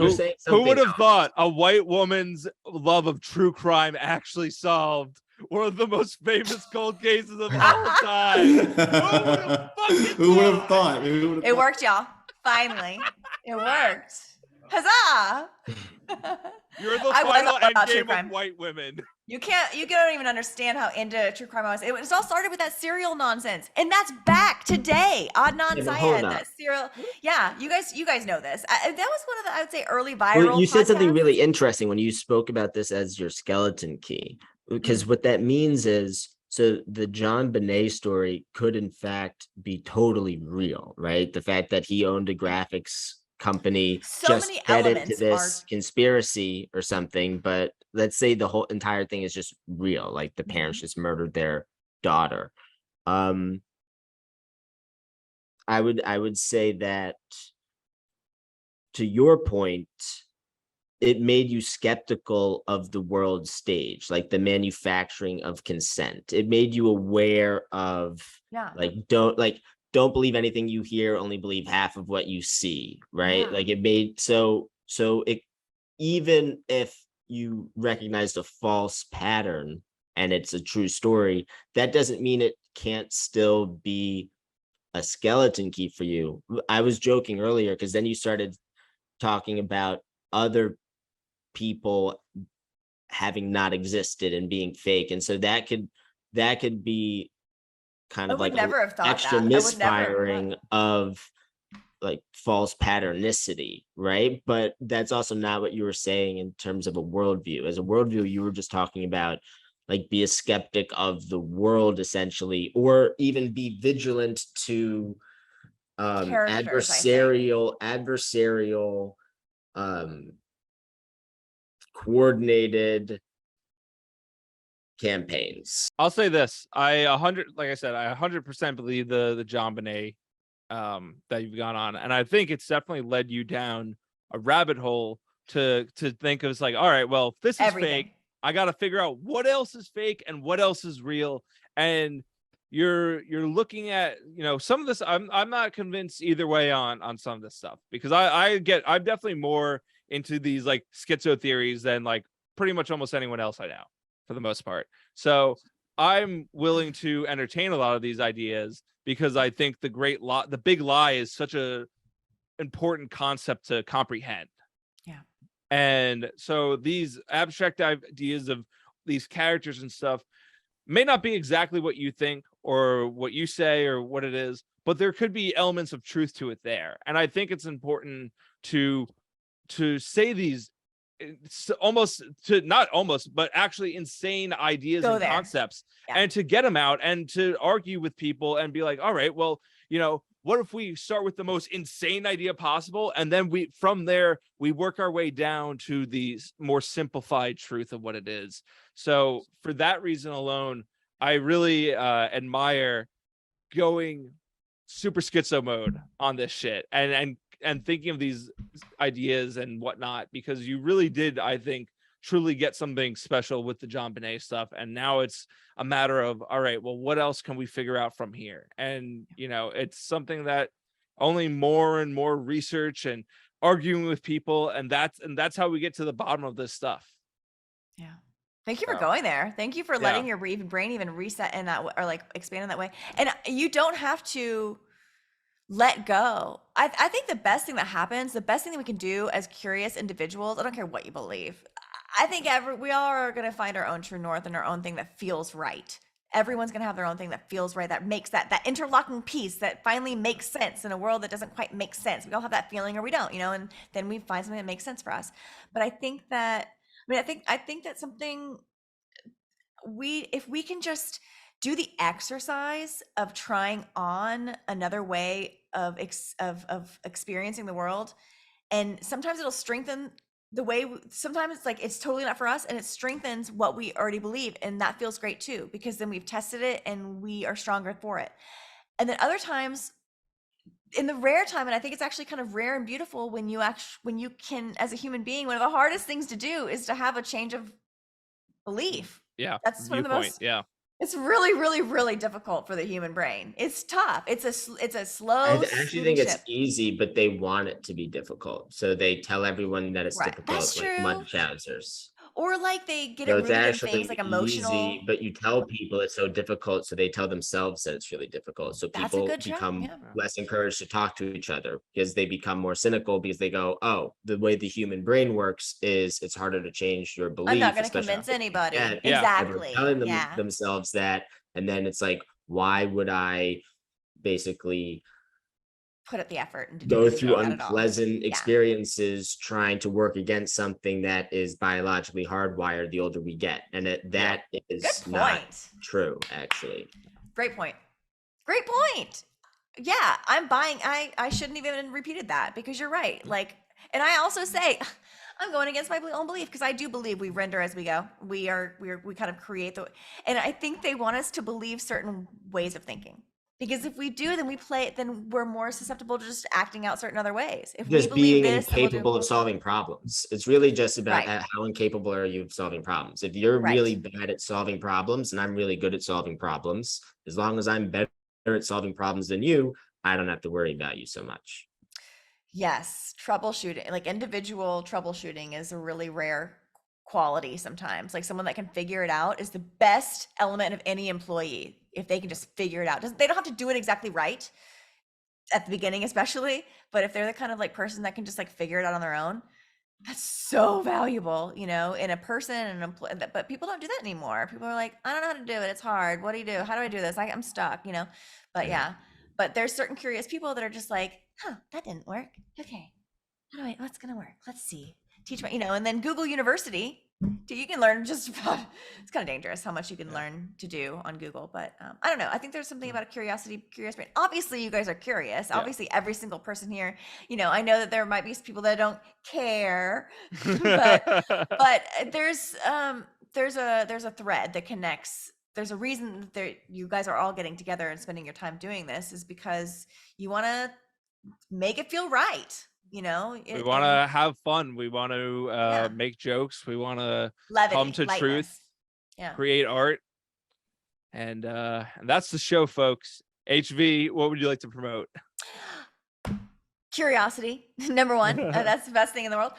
Who would have thought a white woman's love of true crime actually solved one of the most famous cold cases of all time? Who would have thought? It worked, y'all. Finally. It worked. Huzzah! You're the I was final all about true endgame crime. of white women. You don't even understand how into true crime I was. It was all started with that serial nonsense, and that's back today. Adnan Syed, that serial. Yeah, you guys know this. That was one of the, I would say, early viral. Well, you said something podcasts. really interesting when you spoke about this as your skeleton key, because what that means is, so the John Benet story could in fact be totally real, right? The fact that he owned a graphics company So just many fed into elements this conspiracy or something, but let's say the whole entire thing is just real, like the parents just murdered their daughter. I would say that, to your point, it made you skeptical of the world stage, like the manufacturing of consent. It made you aware of don't believe anything you hear, only believe half of what you see, right? Yeah. Like it made so it, even if you recognized a false pattern and it's a true story, that doesn't mean it can't still be a skeleton key for you. I was joking earlier because then you started talking about other people having not existed and being fake, and so that could be kind of like never have thought extra that. I would never have misfiring of like false patternicity, right? But that's also not what you were saying in terms of a worldview. As a worldview, you were just talking about like be a skeptic of the world essentially, or even be vigilant to adversarial coordinated campaigns. I'll say this: I 100% believe the JonBenet that you've gone on, and I think it's definitely led you down a rabbit hole to think of, it's like, all right, well, if this is Everything. fake, I got to figure out what else is fake and what else is real. And you're looking at, some of this. I'm not convinced either way on some of this stuff, because I'm definitely more into these like schizo theories than like pretty much almost anyone else I know, for the most part. So I'm willing to entertain a lot of these ideas, because I think the big lie is such a important concept to comprehend. Yeah. And so these abstract ideas of these characters and stuff may not be exactly what you think or what you say or what it is, but there could be elements of truth to it there. And I think it's important to say these but actually insane ideas and concepts, and to get them out and to argue with people and be like, all right, well, what if we start with the most insane idea possible, and then from there we work our way down to the more simplified truth of what it is. So for that reason alone, I really admire going super schizo mode on this shit and thinking of these ideas and whatnot, because you really did, I think, truly get something special with the JonBenet stuff. And now it's a matter of, all right, well, what else can we figure out from here? And, it's something that only more and more research and arguing with people, and that's how we get to the bottom of this stuff. Yeah. Thank you for going there. Thank you for letting your brain even reset in that way, or like expand in that way. And you don't have to let go. I think the best thing that we can do as curious individuals, I don't care what you believe, I think we all are going to find our own true north and our own thing that feels right. Everyone's going to have their own thing that feels right, that makes that interlocking piece that finally makes sense in a world that doesn't quite make sense. We all have that feeling, or we don't, and then we find something that makes sense for us. But I think that something if we can just do the exercise of trying on another way of experiencing the world, and sometimes it'll strengthen the way, sometimes it's like it's totally not for us, and it strengthens what we already believe, and that feels great too, because then we've tested it and we are stronger for it. And then other times, in the rare time, and I think it's actually kind of rare and beautiful, when you can, as a human being, one of the hardest things to do is to have a change of belief. Yeah, that's one of the most. Yeah, it's really, really, really difficult for the human brain. It's tough. It's a slow. I actually think it's easy, but they want it to be difficult, so they tell everyone that it's difficult, That's like true. Munchausers. Or like they get So it it's rooted in actually things like emotional. easy, but you tell people it's so difficult, so they tell themselves that it's really difficult. So That's a people good try, become yeah. less encouraged to talk to each other, because they become more cynical, because they go, oh, the way the human brain works is it's harder to change your belief. I'm not going to especially convince anybody. Yeah, yeah. Exactly. telling Yeah. themselves that, and then it's like, why would I basically Put up the effort and go through at it all. unpleasant experiences trying to work against something that is biologically hardwired the older we get? And that is Good not point. true, actually. Great point. Great point. Yeah, I'm buying. I shouldn't have even repeated that, because you're right. Like, and I also say, I'm going against my own belief, because I do believe we render as we go. We kind of create and I think they want us to believe certain ways of thinking, because if we do, then we're more susceptible to just acting out certain other ways. If Just we believe being this, then we'll do- incapable of solving problems. It's really just about Right. how incapable are you of solving problems. If you're Right. really bad at solving problems, and I'm really good at solving problems, as long as I'm better at solving problems than you, I don't have to worry about you so much. Yes, troubleshooting, like individual troubleshooting, is a really rare quality sometimes. Like someone that can figure it out is the best element of any employee, if they can just figure it out. They don't have to do it exactly right at the beginning, especially, but if they're the kind of like person that can just like figure it out on their own, that's so valuable, in a person and an employee. But people don't do that anymore. People are like, I don't know how to do it. It's hard. What do you do? How do I do this? I'm stuck, But yeah, but there's certain curious people that are just like, that didn't work. Okay, what's gonna work? Let's see. Teach me, and then Google University, you can learn just about. It's kind of dangerous how much you can learn to do on Google, but I don't know. I think there's something about a curious brain. Obviously, you guys are curious. Yeah. Obviously, every single person here. I know that there might be people that don't care, but there's there's a thread that connects. There's a reason that you guys are all getting together and spending your time doing this is because you want to make it feel right. You know, We want to have fun. We want to Yeah. make jokes. We want to levity, come to lightness. truth, Yeah. create art, and that's the show, folks. HV, what would you like to promote? Curiosity, number one. That's the best thing in the world.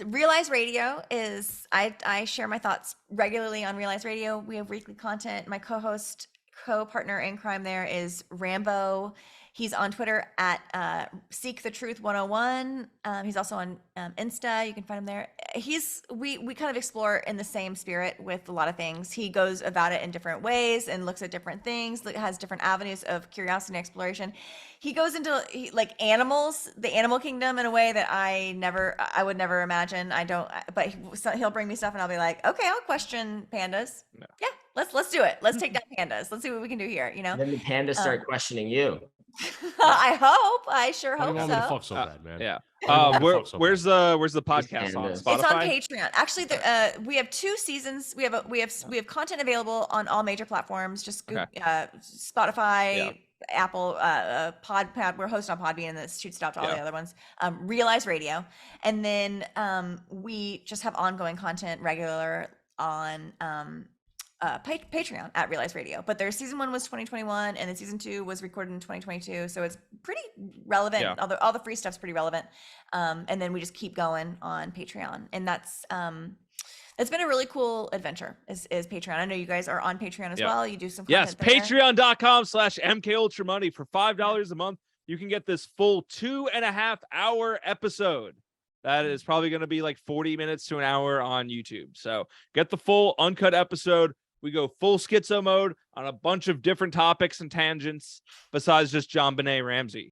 Realize Radio is I share my thoughts regularly on Realize Radio. We have weekly content. My co-partner in crime there is Rambo. He's on Twitter at Seek the Truth 101. He's also on Insta. You can find him there. We kind of explore in the same spirit with a lot of things. He goes about it in different ways and looks at different things. Has different avenues of curiosity and exploration. He goes into like animals, the animal kingdom, in a way that I would never imagine. I don't. But he'll bring me stuff, and I'll be like, okay, I'll question pandas. No. Yeah, let's do it. Let's take down pandas. Let's see what we can do here. You know. Then the pandas start questioning you. I hope. I sure Why do hope you want me to so. fuck so bad, man? Yeah. Why do you want me to Where, fuck so bad? where's the podcast on? It's Spotify? It's on Patreon. Actually, we have 2 seasons. We have content available on all major platforms. Just Google, Spotify, Yeah. Apple, Podpad. We're hosted on Podbean, and that shoots out to all Yeah. the other ones. Realize Radio, and then we just have ongoing content regular on Patreon at Realize Radio. But their season 1 was 2021, and then season 2 was recorded in 2022. So it's pretty relevant. Yeah. All the free stuff's pretty relevant. And then we just keep going on Patreon, and that's been a really cool adventure. Is Patreon? I know you guys are on Patreon as Yeah. well. You do some Yes, content there. patreon.com/MKUltraMoney. For $5 a month, you can get this full 2.5-hour episode. That is probably going to be like 40 minutes to an hour on YouTube. So get the full uncut episode. We go full schizo mode on a bunch of different topics and tangents besides just JonBenet Ramsey.